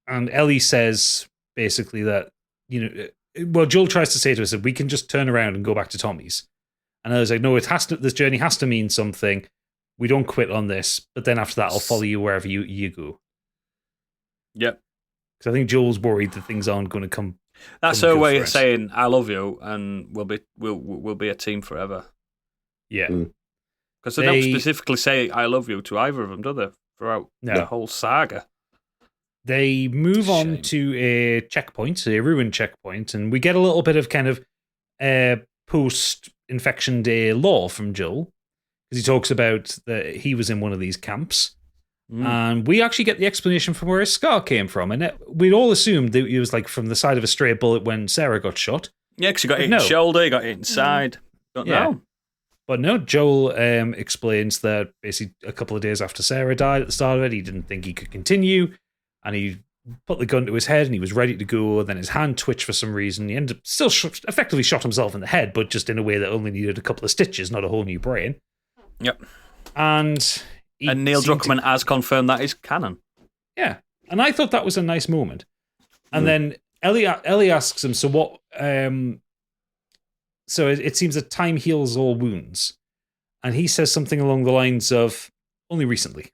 Speaker 1: And Ellie says basically that, Joel tries to say to us that we can just turn around and go back to Tommy's. And I was like, no, this journey has to mean something. We don't quit on this, but then after that, I'll follow you wherever you go.
Speaker 2: Yep.
Speaker 1: Because I think Joel's worried that things aren't going to come.
Speaker 2: That's her way of saying I love you, and we'll be a team forever.
Speaker 1: Yeah.
Speaker 2: Because they don't specifically say I love you to either of them, do they? Throughout the whole saga.
Speaker 1: They move on to a checkpoint, a ruined checkpoint, and we get a little bit of kind of post-infection day lore from Joel, because he talks about that he was in one of these camps, and we actually get the explanation from where his scar came from, and we'd all assumed that it was like from the side of a stray bullet when Sarah got shot.
Speaker 2: Yeah, because he got hit in the shoulder, he got hit inside. Don't know.
Speaker 1: But no, Joel explains that basically a couple of days after Sarah died at the start of it, he didn't think he could continue. And he put the gun to his head and he was ready to go. Then his hand twitched for some reason. He ended up still effectively shot himself in the head, but just in a way that only needed a couple of stitches, not a whole new brain.
Speaker 2: Yep.
Speaker 1: And
Speaker 2: Neil Druckmann has confirmed that is canon.
Speaker 1: Yeah. And I thought that was a nice moment. And then Ellie asks him, so what... So it seems that time heals all wounds. And he says something along the lines of, only recently.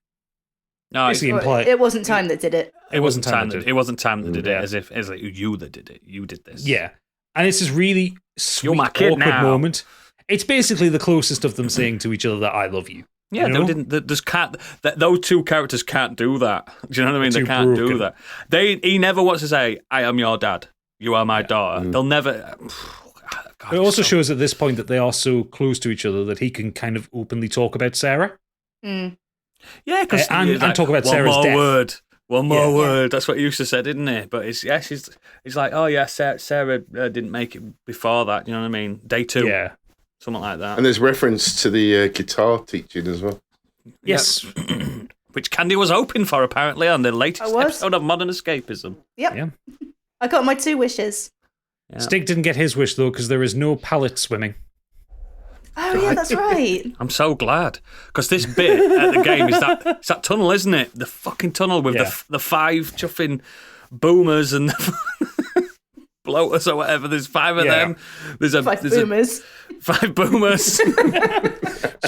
Speaker 2: No,
Speaker 3: it wasn't time that did it.
Speaker 2: It wasn't time that did it. As if you that did it. You did this.
Speaker 1: Yeah, and it's this really sweet,
Speaker 2: my kid
Speaker 1: awkward
Speaker 2: now.
Speaker 1: moment. It's basically the closest of them saying to each other that I love you.
Speaker 2: Yeah, those two characters can't do that. Do you know what I mean? They can't do that. He never wants to say, "I am your dad. You are my daughter." They'll never. God,
Speaker 1: it also shows at this point that they are so close to each other that he can kind of openly talk about Sarah.
Speaker 2: Yeah, because
Speaker 1: and talk about Sarah's death.
Speaker 2: One more word. That's what he used to say, didn't he? But he's like, oh yeah, Sarah didn't make it before that. You know what I mean? Day 2, something like that.
Speaker 4: And there's reference to the guitar teaching as well.
Speaker 1: Yes,
Speaker 2: which Candy was hoping for apparently on the latest episode of Modern Escapism.
Speaker 3: Yep. I got my 2 wishes.
Speaker 2: Yeah.
Speaker 1: Stig didn't get his wish, though, because there is no pallet swimming.
Speaker 3: Oh, yeah, that's right.
Speaker 2: I'm so glad. Because this bit at the game is that tunnel, isn't it? The fucking tunnel with the 5 chuffing boomers and bloaters or whatever. There's 5 of them. There's
Speaker 3: 5 boomers.
Speaker 2: 5 boomers.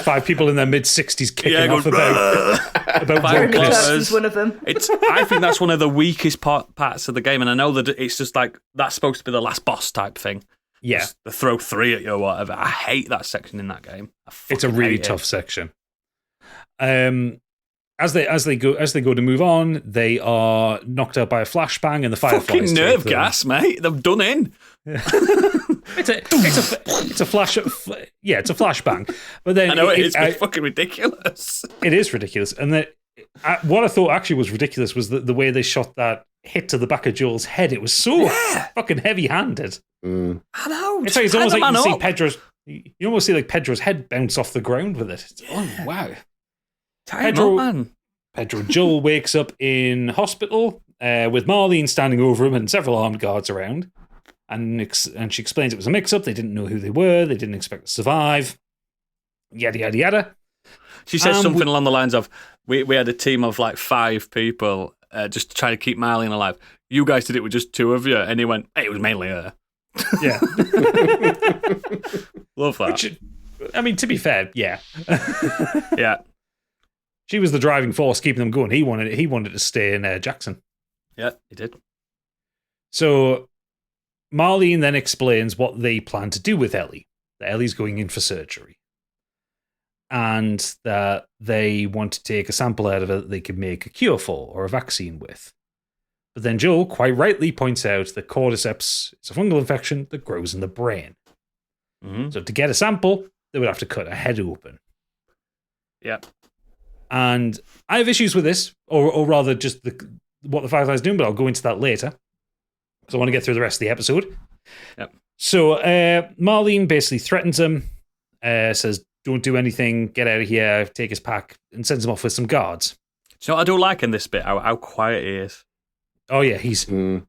Speaker 1: 5 people in their mid-60s kicking off about
Speaker 3: Jeremy
Speaker 1: wokeness.
Speaker 3: Clarkson's one of them.
Speaker 2: I think that's one of the weakest parts of the game, and I know that it's just like that's supposed to be the last boss type thing.
Speaker 1: Yeah.
Speaker 2: Just to throw 3 at you or whatever. I hate that section in that game.
Speaker 1: It's a really tough section. As they go to move on, they are knocked out by a flashbang, and the fireflies.
Speaker 2: Fucking nerve gas, mate. They've done in.
Speaker 1: It's a flash. Yeah, it's a flashbang. But then
Speaker 2: I know it's fucking ridiculous.
Speaker 1: It is ridiculous, and what I thought actually was ridiculous was the way they shot that hit to the back of Joel's head. It was so fucking heavy-handed.
Speaker 2: I know.
Speaker 1: It's almost like you see Pedro's. You almost see like Pedro's head bounce off the ground with it. Oh wow! Pedro Joel wakes up in hospital with Marlene standing over him and several armed guards around, and she explains it was a mix-up. They didn't know who they were. They didn't expect to survive. Yada yada yada.
Speaker 2: She says something along the lines of, "We had a team of like 5 people just to try to keep Marlene alive. You guys did it with just 2 of you," and he went, "Hey, it was mainly her."
Speaker 1: Yeah.
Speaker 2: Love that.
Speaker 1: Which, I mean, to be fair, yeah.
Speaker 2: Yeah.
Speaker 1: She was the driving force keeping them going. He wanted to stay in Jackson.
Speaker 2: Yeah, he did.
Speaker 1: So Marlene then explains what they plan to do with Ellie. That Ellie's going in for surgery. And that they want to take a sample out of it that they could make a cure for or a vaccine with. But then Joel quite rightly points out that cordyceps is a fungal infection that grows in the brain.
Speaker 2: Mm-hmm.
Speaker 1: So to get a sample, they would have to cut a head open.
Speaker 2: Yeah.
Speaker 1: And I have issues with this, or rather just what the Firefly's doing, but I'll go into that later. Because I want to get through the rest of the episode.
Speaker 2: Yep.
Speaker 1: So Marlene basically threatens him, says, "Don't do anything, get out of here, take his pack," and sends him off with some guards.
Speaker 2: So I do like in this bit how quiet he is.
Speaker 1: Oh, yeah, he's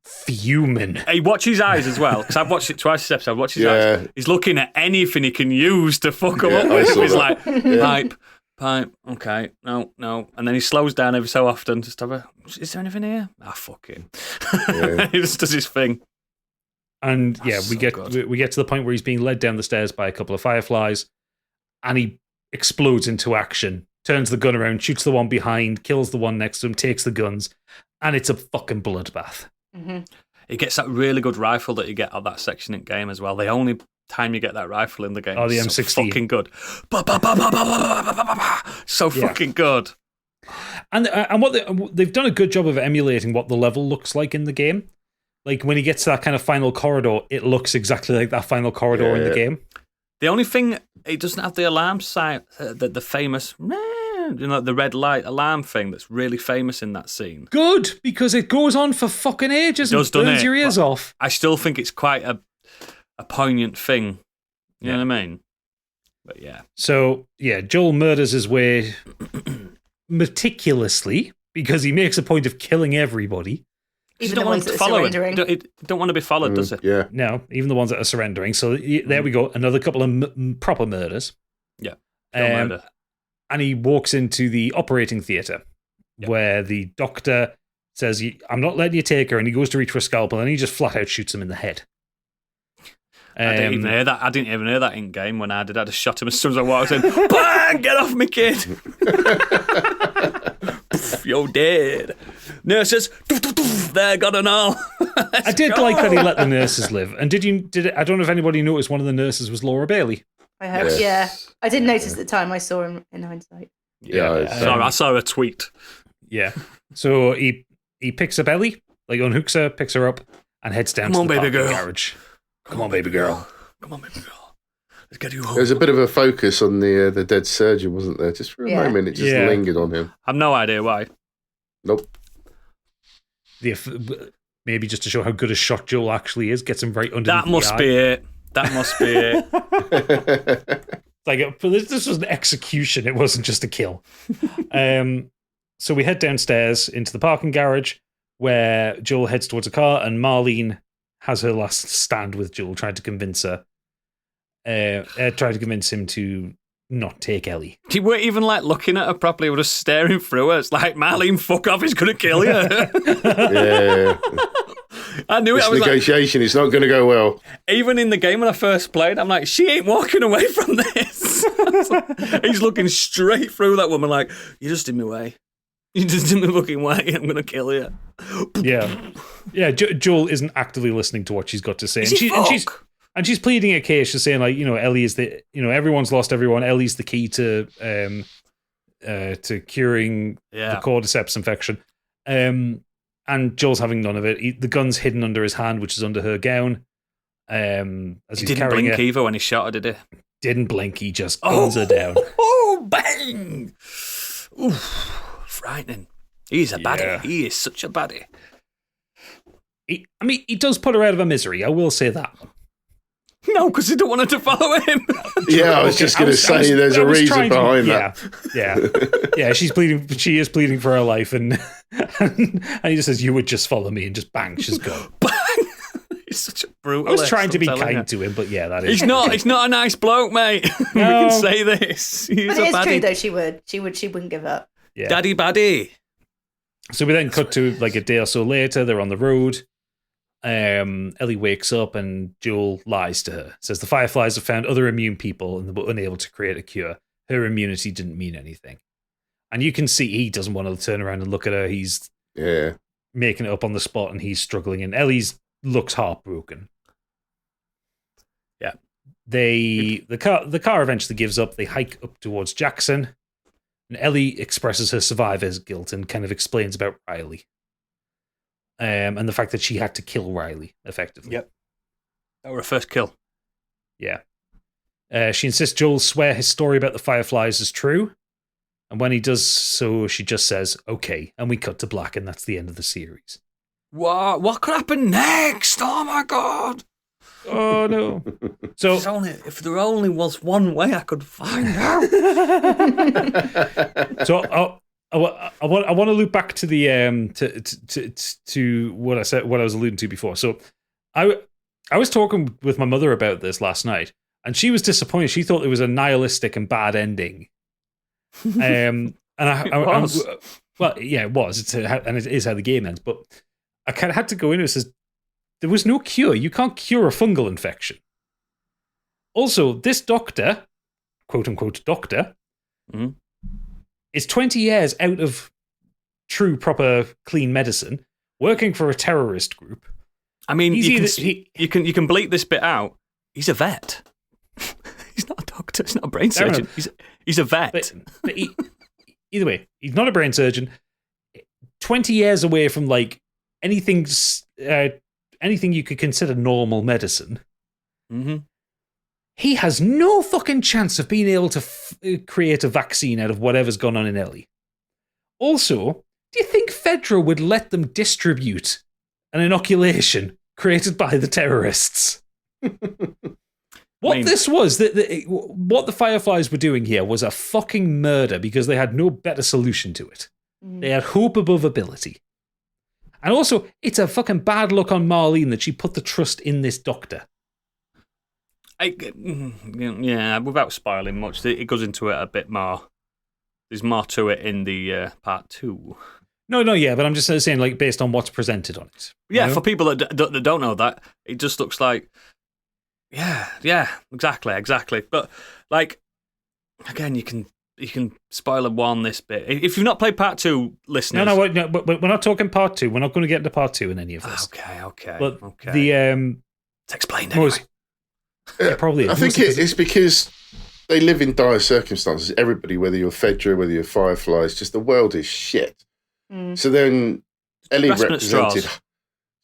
Speaker 1: fuming.
Speaker 2: Hey, watch his eyes as well, because I've watched it twice this episode. Watch his eyes. He's looking at anything he can use to fuck him up with. He's like, pipe, okay, no. And then he slows down every so often. Just have is there anything here? Fuck him.
Speaker 4: Yeah.
Speaker 2: He just does his thing.
Speaker 1: And
Speaker 2: That's
Speaker 1: we
Speaker 2: so
Speaker 1: get to the point where he's being led down the stairs by a couple of fireflies, and he explodes into action, turns the gun around, shoots the one behind, kills the one next to him, takes the guns, and it's a fucking bloodbath.
Speaker 3: Mm-hmm.
Speaker 2: He gets that really good rifle that you get at that section in game as well. The only time you get that rifle in the game
Speaker 1: the
Speaker 2: is
Speaker 1: M60.
Speaker 2: so fucking good. So fucking good.
Speaker 1: And what they've done a good job of emulating what the level looks like in the game. Like when he gets to that kind of final corridor, it looks exactly like that final corridor in the game.
Speaker 2: The only thing, it doesn't have the alarm sign, the famous, the red light alarm thing that's really famous in that scene.
Speaker 1: Good, because it goes on for fucking ages and burns your ears off.
Speaker 2: I still think it's quite a poignant thing. You know what I mean? But yeah.
Speaker 1: So, Joel murders his way meticulously because he makes a point of killing everybody.
Speaker 3: Even the ones that are surrendering.
Speaker 2: He don't want to be followed, does it?
Speaker 4: Yeah.
Speaker 1: No, even the ones that are surrendering. So there we go. Another couple of proper murders.
Speaker 2: Yeah.
Speaker 1: And he walks into the operating theatre where the doctor says, "I'm not letting you take her," and he goes to reach for a scalpel and he just flat out shoots him in the head.
Speaker 2: I didn't even hear that. I didn't even hear that in game when I did. I just shot him as soon as I walked in. Bang! Get off me, kid! You're dead. Nurses, there, got an all.
Speaker 1: I did like that he let the nurses live. And I don't know if anybody noticed one of the nurses was Laura Bailey.
Speaker 3: I hope, yeah. I didn't notice at the time. I saw him in hindsight.
Speaker 2: I saw a tweet.
Speaker 1: Yeah. So he picks up Ellie, like unhooks her, picks her up, and heads down to the parking garage. Come on, baby girl.
Speaker 2: Come on, baby girl. Let's get you home.
Speaker 4: There was a bit of a focus on the dead surgeon, wasn't there? Just for a moment, it just lingered on him.
Speaker 2: I've no idea why.
Speaker 4: Nope.
Speaker 1: Maybe just to show how good a shot Joel actually is, gets him right underneath
Speaker 2: That must be it. That must be it.
Speaker 1: Like this was an execution. It wasn't just a kill. So we head downstairs into the parking garage where Joel heads towards a car and Marlene has her last stand with Joel, trying to convince him to not take Ellie.
Speaker 2: He weren't even like looking at her properly. He was just staring through her. It's like, Marlene, fuck off. He's going to kill you.
Speaker 4: Yeah.
Speaker 2: I knew it.
Speaker 4: This
Speaker 2: I was
Speaker 4: negotiation is not going to go well.
Speaker 2: Even in the game when I first played, I'm like, she ain't walking away from this. He's looking straight through that woman like, you're just in my way. You're just in my fucking way. I'm going to kill you.
Speaker 1: Yeah. Yeah, Joel isn't actively listening to what she's got to say. And she's pleading a case. She's saying, like, Ellie is everyone's lost everyone. Ellie's the key to curing the cordyceps infection. And Joel's having none of it. The gun's hidden under his hand, which is under her gown. As
Speaker 2: he didn't blink either when he shot her, did he?
Speaker 1: Didn't blink. He just guns her down.
Speaker 2: Oh, bang! Oof, frightening. He's a baddie. Yeah. He is such a baddie.
Speaker 1: He does put her out of her misery. I will say that.
Speaker 2: No, because he don't want her to follow him.
Speaker 4: Yeah, I was just going to say there's a reason behind that.
Speaker 1: Yeah. She's bleeding. She is bleeding for her life, and he just says, "You would just follow me," and just bang, she's gone.
Speaker 2: Bang! He's such a brutal.
Speaker 1: I was trying to be kind to him, but yeah, that is.
Speaker 2: He's not a nice bloke, mate. No. We can say this.
Speaker 3: But it is true, though. She wouldn't give up.
Speaker 1: Yeah.
Speaker 2: Daddy baddie.
Speaker 1: So we then cut to like a day or so later. They're on the road. Ellie wakes up and Joel lies to her. Says the Fireflies have found other immune people and they were unable to create a cure. Her immunity didn't mean anything. And you can see he doesn't want to turn around and look at her. He's making it up on the spot and he's struggling. And Ellie's looks heartbroken.
Speaker 2: Yeah.
Speaker 1: The car eventually gives up. They hike up towards Jackson. And Ellie expresses her survivor's guilt and kind of explains about Riley. And the fact that she had to kill Riley, effectively.
Speaker 2: Yep. That was her first kill.
Speaker 1: Yeah. She insists Joel swear his story about the Fireflies is true. And when he does so, she just says, okay. And we cut to black, and that's the end of the series.
Speaker 2: What could happen next? Oh, my God.
Speaker 1: Oh, no. So
Speaker 2: if there only was one way I could find out.
Speaker 1: So I want to loop back to the to what I said, what I was alluding to before. So I was talking with my mother about this last night, and she was disappointed. She thought it was a nihilistic and bad ending. And well, yeah, it was. And it is how the game ends. But I kind of had to go in and says there was no cure. You can't cure a fungal infection. Also, this doctor, quote unquote doctor.
Speaker 2: Mm-hmm.
Speaker 1: Is 20 years out of true, proper, clean medicine, working for a terrorist group.
Speaker 2: I mean, you can bleep this bit out. He's a vet. He's not a doctor. He's not a brain surgeon. He's a vet.
Speaker 1: But either way, he's not a brain surgeon. 20 years away from like anything you could consider normal medicine.
Speaker 2: Mm-hmm.
Speaker 1: He has no fucking chance of being able to create a vaccine out of whatever's gone on in Ellie. Also, do you think Fedra would let them distribute an inoculation created by the terrorists? What the Fireflies were doing here was a fucking murder because they had no better solution to it. They had hope above ability. And also, it's a fucking bad look on Marlene that she put the trust in this doctor.
Speaker 2: Yeah, without spoiling much, it goes into it a bit more. There's more to it in the part 2.
Speaker 1: No, yeah, but I'm just saying, like, based on what's presented on it.
Speaker 2: Yeah, for people that don't know that, it just looks like, yeah, exactly. But like, again, you can spoiler warn this bit if you've not played part 2, listeners.
Speaker 1: No, but we're not talking part 2. We're not going to get into part 2 in any of this.
Speaker 2: Okay.
Speaker 1: But
Speaker 2: the it's explained anyway.
Speaker 1: Probably.
Speaker 4: I think it's because they live in dire circumstances. Everybody, whether you're Fedra, whether you're Fireflies, just the world is shit. So then Ellie represented.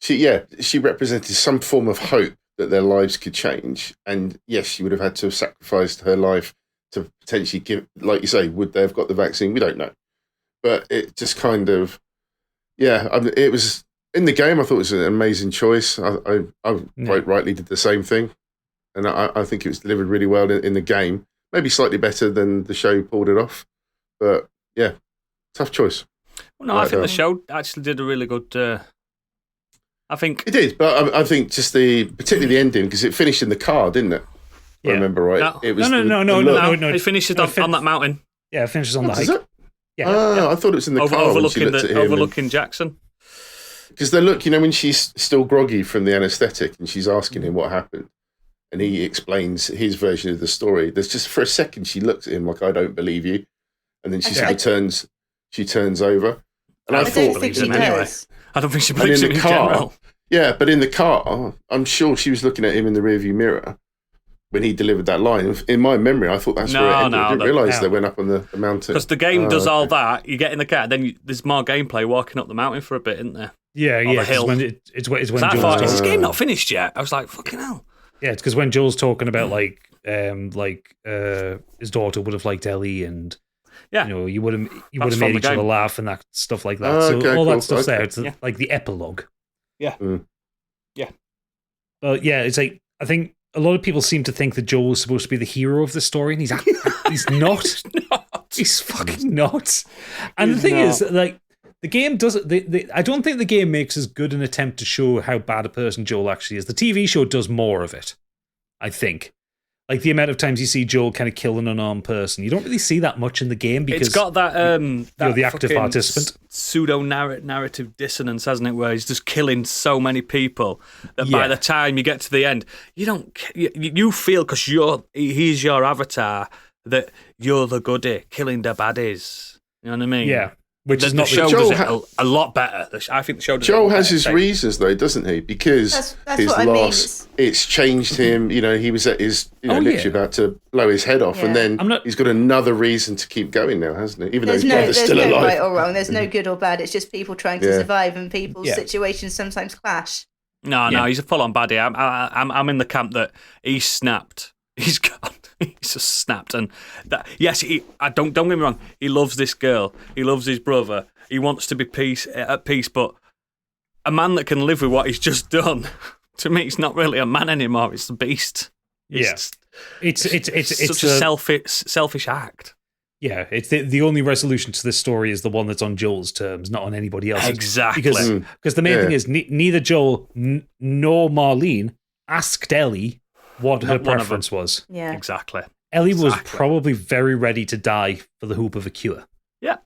Speaker 4: She represented some form of hope that their lives could change. And yes, she would have had to have sacrificed her life to potentially give, like you say, would they have got the vaccine? We don't know. But it just kind of, it was in the game. I thought it was an amazing choice. I quite rightly did the same thing. And I think it was delivered really well in the game. Maybe slightly better than the show pulled it off. But yeah, tough choice.
Speaker 2: Well, no, I think the show actually did a really good I think
Speaker 4: it did, but I think just particularly the ending, because it finished in the car, didn't it? If I remember right.
Speaker 2: No.
Speaker 4: It was
Speaker 2: no. It finishes on that mountain.
Speaker 1: Yeah, it finishes on the hike.
Speaker 4: Does it?
Speaker 1: Yeah.
Speaker 4: I thought it was in the car
Speaker 2: overlooking Jackson.
Speaker 4: Because they look, when she's still groggy from the anaesthetic and she's asking him what happened, and he explains his version of the story. There's just for a second she looks at him like, I don't believe you, and then she sort of turns over. And I thought,
Speaker 3: don't think she does.
Speaker 2: I don't think she believes him in general.
Speaker 4: Yeah, but in the car, I'm sure she was looking at him in the rearview mirror when he delivered that line. In my memory, I thought that's where it ended. I didn't realise they went up on the mountain.
Speaker 2: Because the game does all that. You get in the car, then there's more gameplay walking up the mountain for a bit, isn't there?
Speaker 1: Yeah.
Speaker 2: The hill.
Speaker 1: It's when
Speaker 2: is
Speaker 1: Joel's
Speaker 2: this game not finished yet? I was like, fucking hell.
Speaker 1: Yeah, it's because when Joel's talking about his daughter would have liked Ellie, and you would have made each other laugh and that stuff like that. That stuff's there. It's like the epilogue.
Speaker 2: Yeah. Yeah.
Speaker 1: But it's like, I think a lot of people seem to think that Joel is supposed to be the hero of the story, and he's not. He's fucking not. And the thing is, like, the game doesn't. I don't think the game makes as good an attempt to show how bad a person Joel actually is. The TV show does more of it, I think. Like the amount of times you see Joel kind of kill an unarmed person, you don't really see that much in the game because
Speaker 2: it's got that
Speaker 1: the active participant
Speaker 2: pseudo narrative dissonance, hasn't it? Where he's just killing so many people that by the time you get to the end, you feel because he's your avatar that you're the goodie killing the baddies. You know what I mean?
Speaker 1: Yeah. Which is not
Speaker 2: the show does it a lot better. I think the show does
Speaker 4: Joel has his reasons, though, doesn't he? Because
Speaker 3: that's
Speaker 4: his
Speaker 3: what
Speaker 4: loss, it's changed him. He was at his, literally about to blow his head off, and then he's got another reason to keep going now, hasn't he? Even though his brother's still alive.
Speaker 3: There's no right or wrong. There's no good or bad. It's just people trying to survive, and people's situations sometimes clash.
Speaker 2: No, he's a full-on baddie. I'm in the camp that he's snapped. He's gone. He's just snapped, and that. Yes, don't get me wrong. He loves this girl. He loves his brother. He wants to be at peace. But a man that can live with what he's just done, to me, it's not really a man anymore. It's the beast.
Speaker 1: It's
Speaker 2: such a selfish act.
Speaker 1: Yeah, it's the only resolution to this story is the one that's on Joel's terms, not on anybody else's.
Speaker 2: Exactly.
Speaker 1: Because the main thing is neither Joel nor Marlene asked Ellie what her preference was.
Speaker 3: Yeah,
Speaker 2: exactly.
Speaker 1: Ellie was probably very ready to die for the hope of a cure.
Speaker 2: Yeah,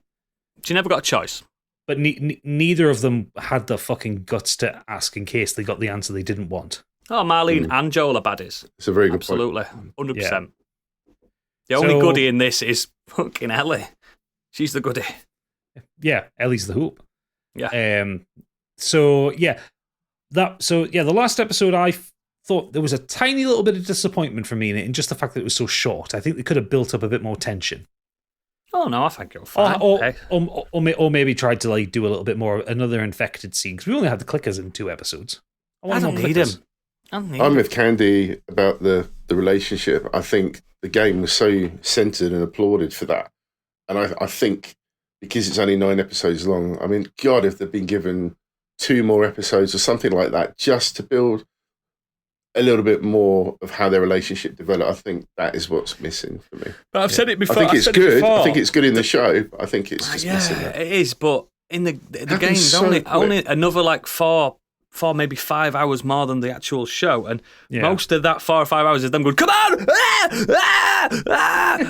Speaker 2: she never got a choice.
Speaker 1: But neither of them had the fucking guts to ask in case they got the answer they didn't want.
Speaker 2: Oh, Marlene and Joel are baddies.
Speaker 4: It's a very good
Speaker 2: point. Absolutely, 100%.
Speaker 1: Yeah.
Speaker 2: The only goodie in this is fucking Ellie. She's the goodie.
Speaker 1: Yeah, Ellie's the hope.
Speaker 2: Yeah.
Speaker 1: The last episode I thought there was a tiny little bit of disappointment for me in it, and just the fact that it was so short. I think they could have built up a bit more tension.
Speaker 2: Oh no, I think you're fine.
Speaker 1: Or maybe tried to do a little bit more, another infected scene, because we only had the clickers in 2 episodes.
Speaker 2: I don't need him.
Speaker 4: I'm with Candy about the relationship. I think the game was so centered and applauded for that, and I think because it's only 9 episodes long. I mean, God, if they'd been given 2 more episodes or something like that, just to build a little bit more of how their relationship developed, I think that is what's missing for me.
Speaker 2: But I've said it before.
Speaker 4: I think it's good. I think it's good in the show. But I think it's just missing that.
Speaker 2: It is, but in the game's only another 4, maybe 5 hours more than the actual show, and most of that 4 or 5 hours is them going, "Come on!"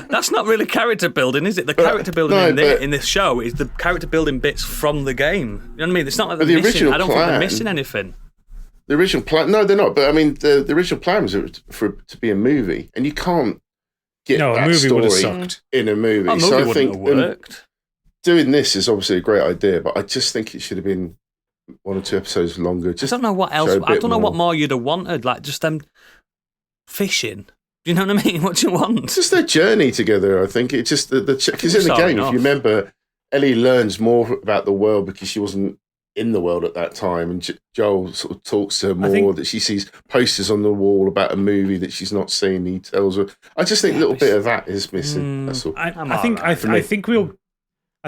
Speaker 2: That's not really character building, is it? The character building in this show is the character building bits from the game. You know what I mean? It's not like they're missing. I don't think they're missing anything.
Speaker 4: The original plan, no, they're not. But I mean, the original plan was to be a movie, and you can't get that
Speaker 1: movie
Speaker 4: story in a movie.
Speaker 2: A movie
Speaker 4: so I
Speaker 2: wouldn't
Speaker 4: think
Speaker 2: have worked.
Speaker 4: Doing this is obviously a great idea, but I just think it should have been 1 or 2 episodes longer.
Speaker 2: I don't know what else. I don't know what more you'd have wanted. Like just them fishing. Do you know what I mean? What do you want?
Speaker 4: Just their journey together. I think it's just because in the game, if you remember, Ellie learns more about the world because she wasn't in the world at that time, and Joel sort of talks to her more, that she sees posters on the wall about a movie that she's not seen. He tells her. I just think a little bit of that is missing. That's all.
Speaker 1: I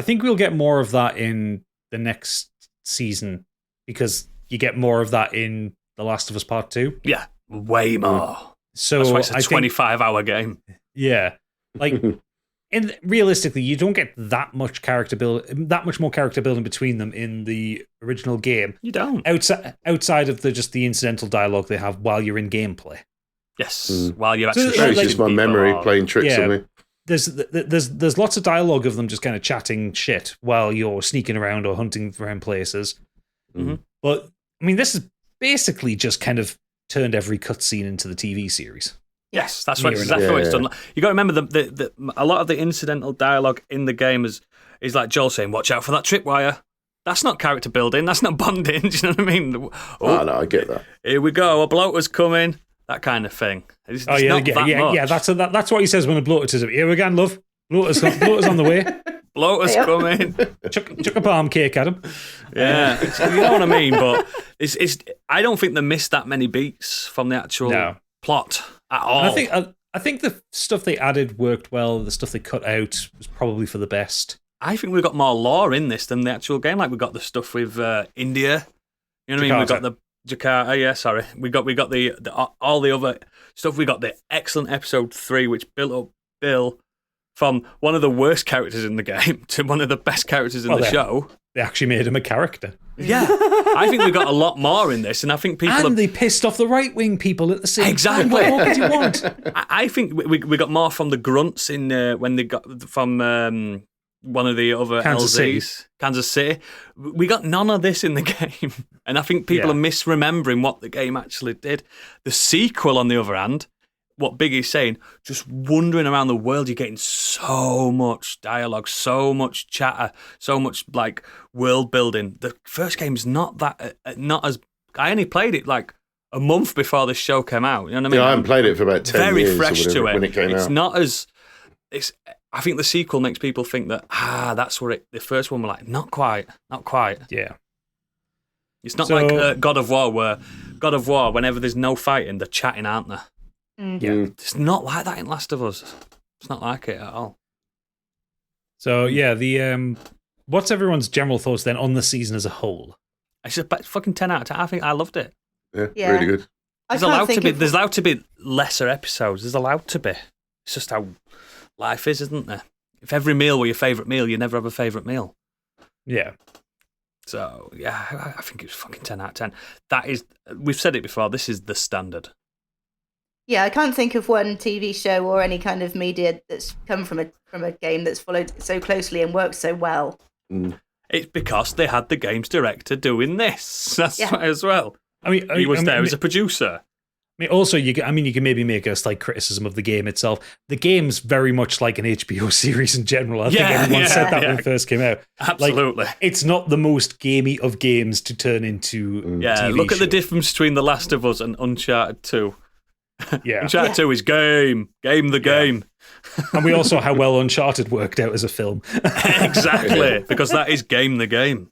Speaker 1: think we'll get more of that in the next season, because you get more of that in The Last of Us Part 2.
Speaker 2: Yeah, way more.
Speaker 1: So
Speaker 2: that's why it's a 25-hour game.
Speaker 1: Yeah, realistically, you don't get that much more character building between them in the original game.
Speaker 2: You don't.
Speaker 1: Outside of just the incidental dialogue they have while you're in gameplay.
Speaker 2: Yes, while you're actually.
Speaker 4: It's just my memory playing tricks on me.
Speaker 1: There's lots of dialogue of them just kind of chatting shit while you're sneaking around or hunting around places.
Speaker 2: Mm-hmm.
Speaker 1: But I mean, this is basically just kind of turned every cutscene into the TV series.
Speaker 2: Yes, that's right. Exactly what it's done. You got to remember the a lot of the incidental dialogue in the game is like Joel saying, "Watch out for that tripwire." That's not character building. That's not bonding. Do you know what I mean?
Speaker 4: Oh, no, I get that.
Speaker 2: Here we go. A bloater's coming. That kind of thing. It's
Speaker 1: much. That's what he says when a bloater turns up. Here we go, love. Bloater's on the way.
Speaker 2: Bloater's coming.
Speaker 1: Chuck a palm cake at him.
Speaker 2: Yeah, you know what I mean. But it's. I don't think they missed that many beats from the actual plot at all.
Speaker 1: And I think the stuff they added worked well. The stuff they cut out was probably for the best.
Speaker 2: I think we've got more lore in this than the actual game. Like we got the stuff with India. You know what I mean? We got the Jakarta. Yeah, sorry. We got the all the other stuff. We got the excellent episode 3, which built up Bill from one of the worst characters in the game to one of the best characters in the show.
Speaker 1: They actually made him a character.
Speaker 2: Yeah, I think we got a lot more in this, and I think people
Speaker 1: they pissed off the right wing people at the same
Speaker 2: time.
Speaker 1: What more could you want?
Speaker 2: I think we got more from the grunts in when they got from. One of the other Kansas City. We got none of this in the game. And I think people are misremembering what the game actually did. The sequel, on the other hand, what Biggie's saying, just wandering around the world, you're getting so much dialogue, so much chatter, so much like world building. The first game's not as. I only played it like a month before this show came out. You know what I mean?
Speaker 4: Yeah, I haven't played it for about 10
Speaker 2: very
Speaker 4: years.
Speaker 2: Fresh to it.
Speaker 4: When it came out.
Speaker 2: It's not as. I think the sequel makes people think that that's where the first one were like, not quite.
Speaker 1: Yeah,
Speaker 2: it's not like God of War, where God of War, whenever there's no fighting, they're chatting, aren't they?
Speaker 1: Yeah,
Speaker 2: it's not like that in Last of Us. It's not like it at all.
Speaker 1: So the what's everyone's general thoughts then on the season as a whole?
Speaker 2: It's a fucking 10 out of 10. I think I loved it.
Speaker 4: Yeah. Really good.
Speaker 2: There's allowed to be lesser episodes. There's allowed to be. It's just how life is, isn't there? If every meal were your favourite meal, you never have a favourite meal.
Speaker 1: Yeah.
Speaker 2: So, yeah, I think it was fucking 10 out of 10. That is, we've said it before, this is the standard.
Speaker 3: Yeah, I can't think of one TV show or any kind of media that's come from a game that's followed so closely and worked so well.
Speaker 2: It's because they had the game's director doing this. That's why as well.
Speaker 1: I mean,
Speaker 2: he was there as a producer.
Speaker 1: I mean, also, you can maybe make a slight criticism of the game itself. The game's very much like an HBO series in general. I think everyone said that when it first came out.
Speaker 2: Absolutely.
Speaker 1: Like, it's not the most gamey of games to turn into TV
Speaker 2: look
Speaker 1: show.
Speaker 2: at the difference between The Last of Us and Uncharted 2.
Speaker 1: Yeah.
Speaker 2: Uncharted 2 is game the game.
Speaker 1: And we also how well Uncharted worked out as a film.
Speaker 2: Exactly, because that is game the game.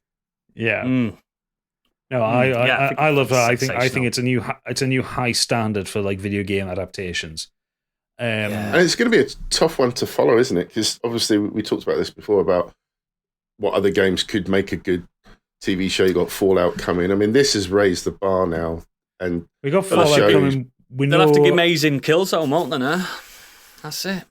Speaker 1: Yeah. No, I love that. I think it's a new high standard for like video game adaptations.
Speaker 4: And it's going to be a tough one to follow, isn't it? Because obviously we talked about this before about what other games could make a good TV show. You got Fallout coming. I mean, this has raised the bar now, and
Speaker 1: we got Fallout coming.
Speaker 2: They'll have to give amazing Killzone, won't they? Now? That's it.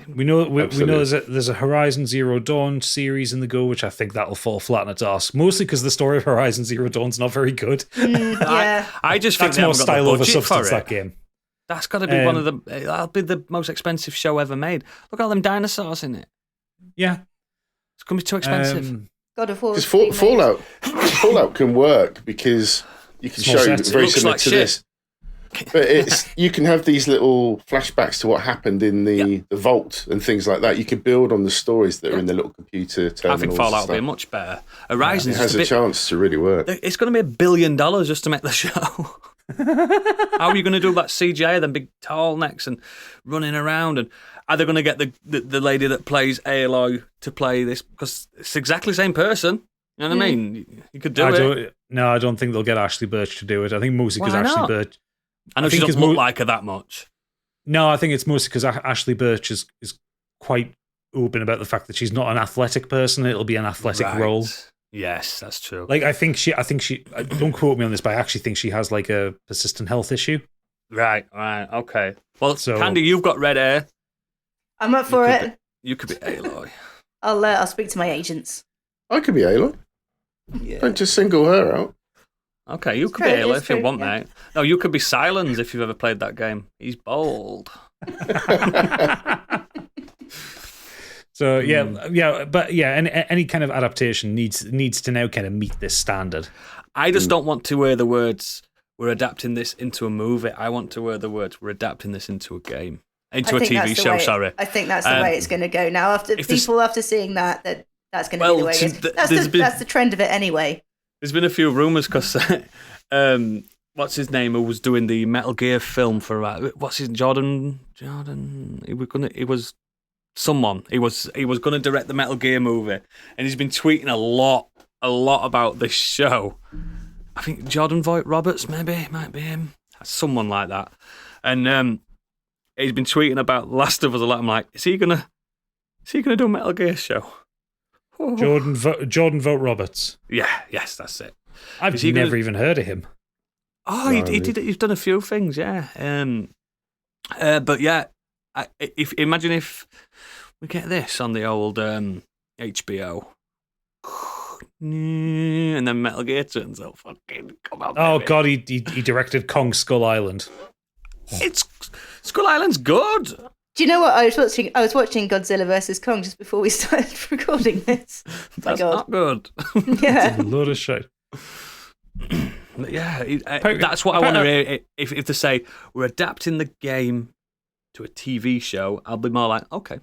Speaker 1: We know there's a Horizon Zero Dawn series in the go, which I think that'll fall flat on its arse. Mostly because the story of Horizon Zero Dawn's not very good.
Speaker 2: I just think
Speaker 1: that's more style over substance. That game.
Speaker 2: That's got to be one of the. That'll be the most expensive show ever made. Look at all them dinosaurs in it.
Speaker 1: Yeah,
Speaker 2: it's gonna be too expensive.
Speaker 3: God of War.
Speaker 4: Fallout can work because you can show very similar to this. But you can have these little flashbacks to what happened in the vault and things like that. You could build on the stories that are in the little computer terminals.
Speaker 2: I think Fallout will be much better. Horizon
Speaker 4: has a chance to really work.
Speaker 2: It's going to be $1 billion just to make the show. How are you going to do that CGI, them big tall necks and running around? And are they going to get the lady that plays Aloy to play this? Because it's exactly the same person. You know what I mean? You could do it.
Speaker 1: No, I don't think they'll get Ashley Birch to do it. I think mostly because Ashley Birch.
Speaker 2: I know she doesn't look like her that much.
Speaker 1: No, I think it's mostly because Ashley Birch is quite open about the fact that she's not an athletic person. It'll be an athletic role.
Speaker 2: Yes, that's true.
Speaker 1: Like I think she. Don't quote me on this, but I actually think she has like a persistent health issue.
Speaker 2: Right. Okay. Well, so, Candy, you've got red hair.
Speaker 3: I'm up for it.
Speaker 2: You could be Aloy.
Speaker 3: I'll speak to my agents.
Speaker 4: I could be Aloy.
Speaker 3: Yeah.
Speaker 4: Don't just single her out.
Speaker 2: Okay, you could
Speaker 3: true,
Speaker 2: be Aloy
Speaker 3: it's
Speaker 2: if you
Speaker 3: true,
Speaker 2: want,
Speaker 3: yeah.
Speaker 2: mate. No, you could be Silence if you've ever played that game. He's bold.
Speaker 1: So any kind of adaptation needs to now kind of meet this standard.
Speaker 2: I just don't want to hear the words, we're adapting this into a movie. I want to hear the words, we're adapting this into a game. Into a TV show, sorry.
Speaker 3: I think that's the way it's going to go now. After seeing that's going to be the way it is. That's the trend of it anyway.
Speaker 2: There's been a few rumours because what's his name who was doing the Metal Gear film for what's his Jordan? He was going to direct the Metal Gear movie, and he's been tweeting a lot about this show. I think Jordan Voight Roberts, maybe it might be him, someone like that, and he's been tweeting about Last of Us a lot. I'm like, is he gonna do a Metal Gear show? Oh.
Speaker 1: Jordan Vogt Roberts.
Speaker 2: Yeah, yes, that's it.
Speaker 1: I've never even heard of him.
Speaker 2: Oh, he did. He's done a few things, yeah. But yeah, imagine if we get this on the old HBO, and then Metal Gear turns out fucking come on.
Speaker 1: Oh
Speaker 2: baby.
Speaker 1: God, he directed Kong Skull Island.
Speaker 2: It's Skull Island's good.
Speaker 3: Do you know what I was watching? I was watching Godzilla vs Kong just before we started recording this.
Speaker 2: That's not good.
Speaker 3: Yeah,
Speaker 1: A load of shit.
Speaker 2: Yeah, that's what I want to hear. If they say we're adapting the game to a TV show, I'll be more like, okay.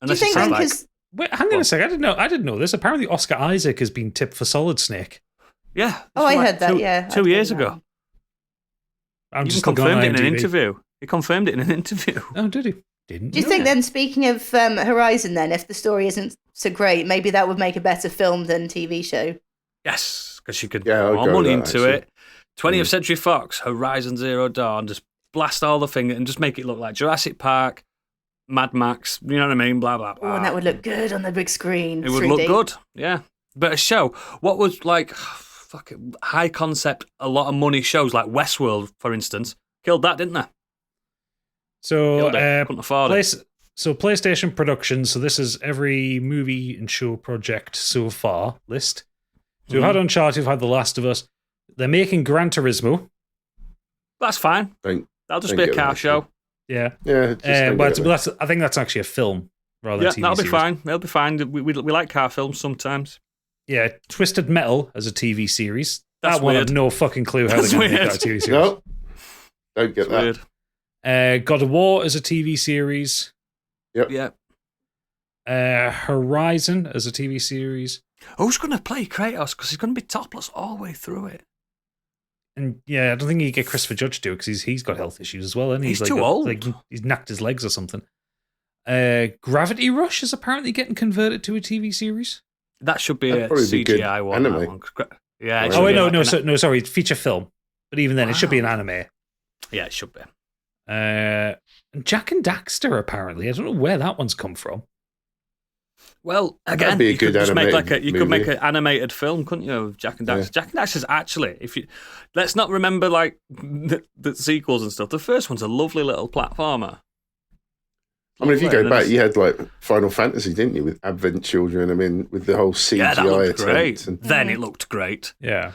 Speaker 3: Do you think then?
Speaker 1: Wait, hang on a sec. I didn't know this. Apparently, Oscar Isaac has been tipped for Solid Snake.
Speaker 2: Yeah.
Speaker 3: Oh, I heard that. Yeah,
Speaker 2: 2 years ago.
Speaker 1: I'm just
Speaker 2: confirmed it in an
Speaker 1: IMDb.
Speaker 2: interview. He confirmed it in an interview.
Speaker 1: Oh, did he? Didn't.
Speaker 3: Do you think then, speaking of Horizon, then if the story isn't so great, maybe that would make a better film than TV show?
Speaker 2: Yes, because you could
Speaker 4: Yeah,
Speaker 2: put
Speaker 4: I'll
Speaker 2: more
Speaker 4: go
Speaker 2: money
Speaker 4: with that,
Speaker 2: into
Speaker 4: actually.
Speaker 2: it. 20th Century Fox, Horizon Zero Dawn, just blast all the thing and just make it look like Jurassic Park, Mad Max, you know what I mean? Blah, blah, blah.
Speaker 3: Oh, and that would look good on the big screen.
Speaker 2: It would
Speaker 3: 3D.
Speaker 2: look good, yeah. But a show, what was like fucking high concept, a lot of money shows like Westworld, for instance, killed that, didn't they?
Speaker 1: So,
Speaker 2: couldn't afford it.
Speaker 1: So PlayStation Productions. So this is every movie and show project so far list. So we've had Uncharted, we've had The Last of Us. They're making Gran Turismo.
Speaker 2: That's fine. That'll just be a car show.
Speaker 1: Yeah.
Speaker 4: Yeah.
Speaker 1: But I think that's actually a film rather than
Speaker 2: Yeah,
Speaker 1: TV
Speaker 2: that'll be
Speaker 1: series.
Speaker 2: fine. It'll be fine. We like car films sometimes.
Speaker 1: Yeah, Twisted Metal as a TV series.
Speaker 2: That's
Speaker 1: that one I
Speaker 2: weird.
Speaker 1: have no fucking clue how
Speaker 2: That's
Speaker 1: they're going to make
Speaker 2: weird.
Speaker 1: that a TV series.
Speaker 4: No, don't get
Speaker 2: It's
Speaker 4: that.
Speaker 2: weird.
Speaker 1: God of War as a TV series.
Speaker 2: Yeah.
Speaker 1: Horizon as a TV series.
Speaker 2: Who's going to play Kratos? Because he's going to be topless all the way through it.
Speaker 1: And yeah, I don't think you get Christopher Judge to do it because he's got health issues as well. And
Speaker 2: He's too old.
Speaker 1: He's knocked his legs or something. Gravity Rush is apparently getting converted to a TV series.
Speaker 2: That should be
Speaker 4: That'd
Speaker 2: a
Speaker 4: probably be good
Speaker 2: CGI one. That
Speaker 4: anime.
Speaker 2: one. Yeah. it
Speaker 4: Oh,
Speaker 2: should
Speaker 1: Oh wait,
Speaker 2: be
Speaker 1: no,
Speaker 2: like
Speaker 1: sorry, feature film. But even then, it should be an
Speaker 2: Wow.
Speaker 1: anime.
Speaker 2: Yeah, it should be.
Speaker 1: And Jack and Daxter apparently. I don't know where that one's come from.
Speaker 2: Well,
Speaker 4: That'd
Speaker 2: again,
Speaker 4: be a
Speaker 2: you could
Speaker 4: good
Speaker 2: just make
Speaker 4: animated
Speaker 2: you could make
Speaker 4: movie.
Speaker 2: an animated film, couldn't you? Of Jack and Daxter.
Speaker 4: Yeah.
Speaker 2: Jack and Daxter's actually, let's not remember like the sequels and stuff. The first one's a lovely little platformer.
Speaker 4: I mean, if you
Speaker 2: Lovely,
Speaker 4: go
Speaker 2: and
Speaker 4: back,
Speaker 2: it's-
Speaker 4: you had like Final Fantasy, didn't you, with Advent Children? I mean, with the whole CGI
Speaker 2: yeah, that looked
Speaker 4: attempt.
Speaker 2: great.
Speaker 4: And,
Speaker 2: Then it looked great.
Speaker 1: Yeah.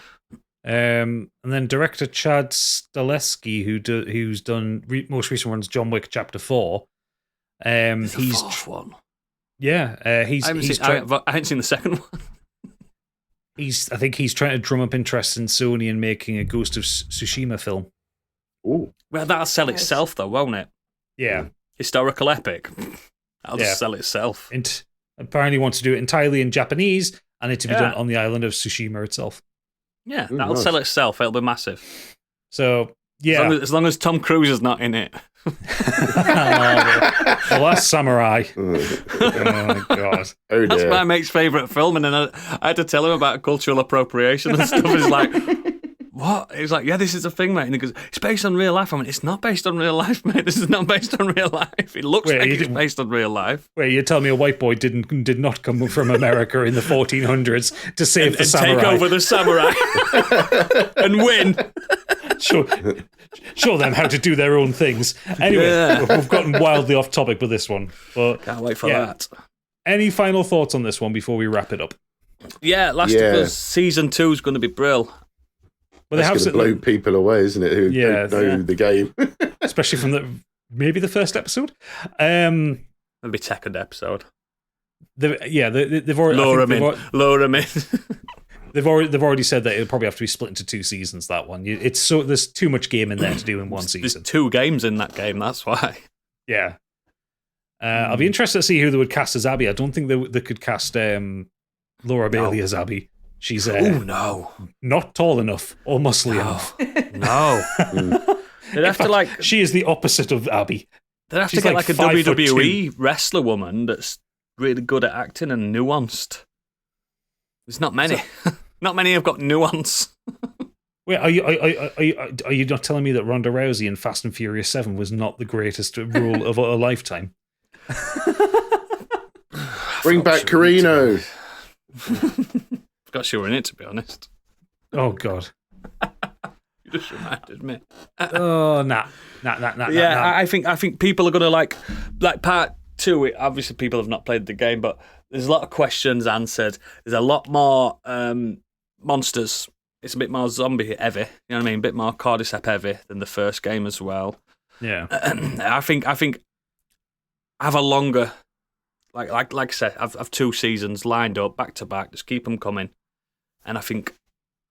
Speaker 1: And then director Chad Stahelski, who's done most recent ones, John Wick Chapter 4.
Speaker 2: There's a
Speaker 1: He's
Speaker 2: fourth one.
Speaker 1: yeah.
Speaker 2: I haven't seen the second one.
Speaker 1: I think he's trying to drum up interest in Sony and making a Ghost of Tsushima film.
Speaker 4: ooh,
Speaker 2: Well, that'll sell
Speaker 3: Nice.
Speaker 2: itself, though, won't it?
Speaker 1: Yeah.
Speaker 2: Historical epic. That'll
Speaker 1: Yeah.
Speaker 2: just sell itself.
Speaker 1: And apparently wants to do it entirely in Japanese and it to be
Speaker 2: Yeah.
Speaker 1: done on the island of Tsushima itself.
Speaker 2: Yeah,
Speaker 4: Ooh,
Speaker 2: that'll
Speaker 4: nice.
Speaker 2: sell itself. It'll be massive.
Speaker 1: So yeah.
Speaker 2: As long as Tom Cruise is not in it.
Speaker 1: The Last Samurai.
Speaker 4: oh
Speaker 1: Oh my god.
Speaker 2: That's
Speaker 4: dear.
Speaker 2: my mate's favourite film, and then I had to tell him about cultural appropriation and stuff. He's like, what? He was like, yeah, this is a thing, mate. And he goes, it's based on real life. I went, it's not based on real life, mate. This is not based on real life. It looks like it's based on real life.
Speaker 1: Wait, you tell me a white boy did not come from America in the 1400s to save the samurai.
Speaker 2: And take over the samurai and win.
Speaker 1: Show them how to do their own things. Anyway, we've gotten wildly off topic with this one. But
Speaker 2: can't wait for that.
Speaker 1: Any final thoughts on this one before we wrap it up?
Speaker 2: Yeah, Last of Us Season 2 is going to be brill.
Speaker 4: Well, that's going to blow people away, isn't it? Who don't know the game.
Speaker 1: Especially from maybe the first episode.
Speaker 2: Maybe second episode.
Speaker 1: They've already
Speaker 2: Lure him in.
Speaker 1: They've already said that it'll probably have to be split into 2 seasons. That one, there's too much game in there to do in one season.
Speaker 2: There's 2 games in that game. That's why.
Speaker 1: Yeah. I'll be interested to see who they would cast as Abby. I don't think they could cast Laura Bailey as Abby. She's not tall enough or muscly enough.
Speaker 2: No. They'd have to
Speaker 1: she is the opposite of Abby.
Speaker 2: They'd have to get like a WWE wrestler woman that's really good at acting and nuanced. There's not many. Not many have got nuance.
Speaker 1: Wait, are you not telling me that Ronda Rousey in Fast and Furious 7 was not the greatest role of a lifetime?
Speaker 4: Bring back Carino.
Speaker 2: Forgot she were in it, to be honest.
Speaker 1: Oh God.
Speaker 2: You just reminded me.
Speaker 1: Oh nah.
Speaker 2: Yeah, I think people are gonna like part 2. Obviously, people have not played the game, but there's a lot of questions answered. There's a lot more monsters. It's a bit more zombie heavy. You know what I mean? A bit more cordyceps heavy than the first game as well.
Speaker 1: Yeah.
Speaker 2: I think I have a longer, like I said, I've 2 seasons lined up back to back. Just keep them coming, and I think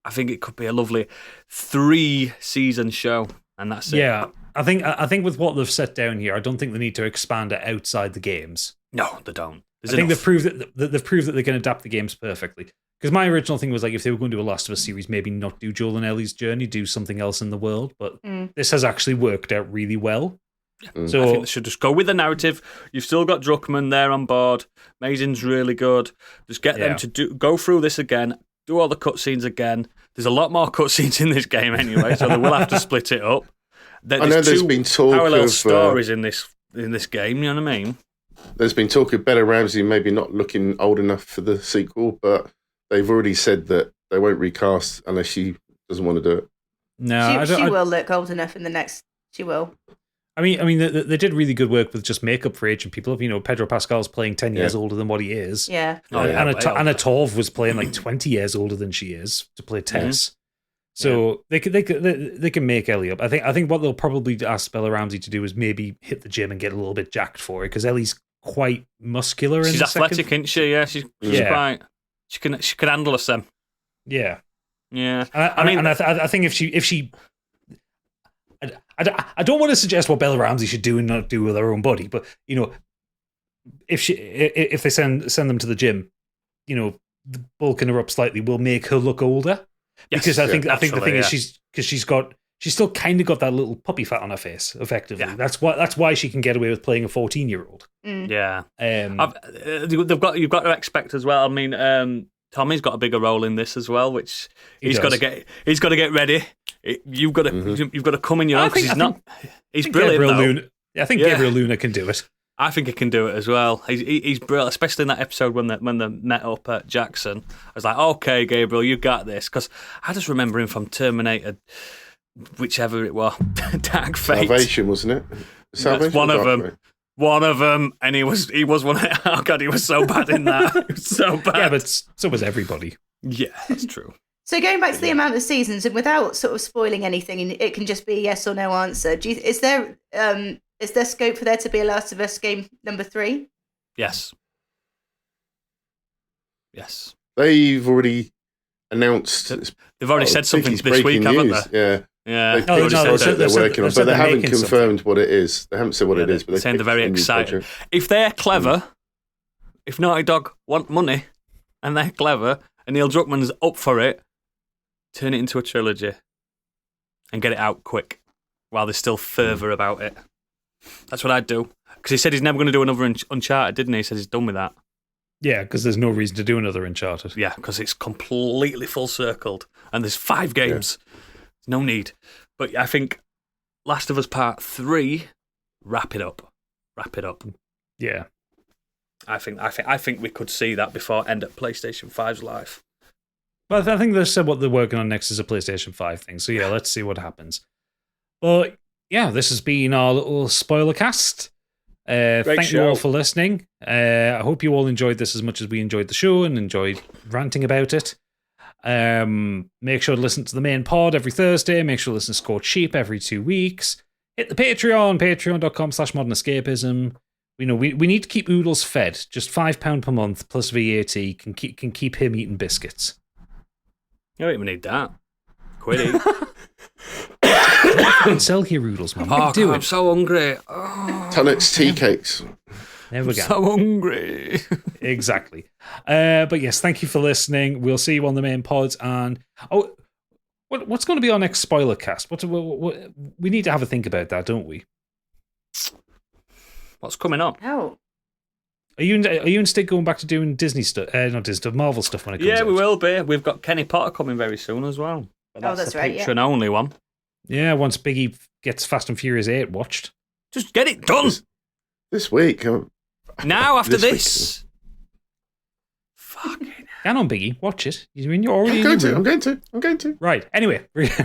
Speaker 2: it could be a lovely 3-season show, and that's it.
Speaker 1: Yeah, I think with what they've set down here, I don't think they need to expand it outside the games.
Speaker 2: No, they don't.
Speaker 1: I think they've proved that they can adapt the games perfectly. Because my original thing was like, if they were going to do a Last of Us series, maybe not do Joel and Ellie's journey, do something else in the world. But this has actually worked out really well. So
Speaker 2: I think they should just go with the narrative. You've still got Druckmann there on board. Amazing's really good. Just get them to go through this again, do all the cutscenes again. There's a lot more cutscenes in this game anyway, so they will have to split it up.
Speaker 4: I know there's been talk
Speaker 2: parallel
Speaker 4: of
Speaker 2: stories in this game. You know what I mean?
Speaker 4: There's been talk of Bella Ramsey maybe not looking old enough for the sequel, but they've already said that they won't recast unless she doesn't want to do it.
Speaker 1: No,
Speaker 3: she will look old enough in the next. She will.
Speaker 1: I mean, they did really good work with just makeup for aging people. You know, Pedro Pascal's playing 10 years older than what he is.
Speaker 3: Yeah.
Speaker 1: Anna Torv was playing like 20 years older than she is to play Tess. So they can make Ellie up. I think what they'll probably ask Bella Ramsey to do is maybe hit the gym and get a little bit jacked for it, because Ellie's quite muscular.
Speaker 2: She's athletic, isn't she? Yeah, she's quite. She can handle us then.
Speaker 1: Yeah.
Speaker 2: Yeah.
Speaker 1: I think if she. I don't want to suggest what Bella Ramsey should do and not do with her own body, but you know, if they send them to the gym, you know, bulking her up slightly will make her look older. Yes, because I think the thing is she's still kind of got that little puppy fat on her face. Effectively, that's why she can get away with playing a 14-year-old.
Speaker 2: Yeah, you've got to expect as well. I mean, Tommy's got a bigger role in this as well, which he's got to get ready. You've got to come in your own, because he's brilliant.
Speaker 1: I think Gabriel Luna can do it.
Speaker 2: I think he can do it as well. He's brilliant, especially in that episode when they met up at Jackson. I was like, okay, Gabriel, you got this. Because I just remember him from Terminator, whichever it was, Dark Fate.
Speaker 4: Salvation, wasn't it?
Speaker 2: That's one of them. One of them, and he was one. Oh God, he was so bad in that. He was so bad.
Speaker 1: Yeah, but so was everybody.
Speaker 2: Yeah, that's true.
Speaker 3: So going back to the amount of seasons, and without sort of spoiling anything, and it can just be yes or no answer. Is there scope for there to be a Last of Us game number 3?
Speaker 2: Yes. Yes.
Speaker 4: They've already announced.
Speaker 2: They've already said something this week, haven't they?
Speaker 4: Yeah.
Speaker 2: Yeah.
Speaker 4: They're working on, but they haven't confirmed what it is. They haven't said what it is, but they're
Speaker 2: saying they're very excited. If they're clever, if Naughty Dog want money, and they're clever, and Neil Druckmann's up for it, turn it into a trilogy and get it out quick while they're still further about it. That's what I'd do. Because he said he's never going to do another Uncharted, didn't he? He said he's done with that.
Speaker 1: Yeah, because there's no reason to do another Uncharted.
Speaker 2: Yeah, because it's completely full circled, and there's 5 games. No need. But I think Last of Us Part 3, wrap it up.
Speaker 1: Yeah.
Speaker 2: I think we could see that before end of PlayStation 5's life.
Speaker 1: But I think they said what they're working on next is a PlayStation 5 thing. So yeah, let's see what happens. But yeah, this has been our little spoiler cast. Thank you all for listening. I hope you all enjoyed this as much as we enjoyed the show and enjoyed ranting about it. Make sure to listen to the main pod every Thursday. Make sure to listen to Scorched Sheep every 2 weeks. Hit the patreon.com/modernescapism. We need to keep Oodles fed. Just £5 per month plus VAT can keep him eating biscuits.
Speaker 2: You don't even need that. Quit it.
Speaker 1: Don't sell here, Oodles, man.
Speaker 2: Oh, God, I'm so hungry. Oh.
Speaker 4: Tunnock's tea cakes.
Speaker 1: There we go.
Speaker 2: So hungry.
Speaker 1: Exactly. But yes, thank you for listening. We'll see you on the main pods. And what's going to be our next spoiler cast? What we need to have a think about that, don't we?
Speaker 2: What's coming up?
Speaker 3: Oh.
Speaker 1: Are you instead going back to doing Disney stuff? Not Disney, Marvel stuff when it comes out?
Speaker 2: Yeah, we will be. We've got Kenny Potter coming very soon as well. But
Speaker 3: That's
Speaker 2: the
Speaker 3: right.
Speaker 2: Patreon only one.
Speaker 1: Yeah, once Biggie gets Fast and Furious 8 watched.
Speaker 2: Just get it done.
Speaker 4: This week.
Speaker 2: Now, after
Speaker 4: this.
Speaker 2: Fucking
Speaker 1: Get on, Biggie. Watch it. You're already.
Speaker 4: I'm going to.
Speaker 1: Right. Anyway,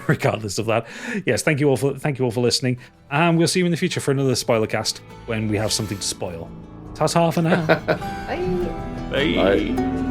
Speaker 1: regardless of that, yes, thank you all for listening, and we'll see you in the future for another spoiler cast when we have something to spoil. Ta-ta for now.
Speaker 3: Bye.
Speaker 2: Bye.
Speaker 4: Bye.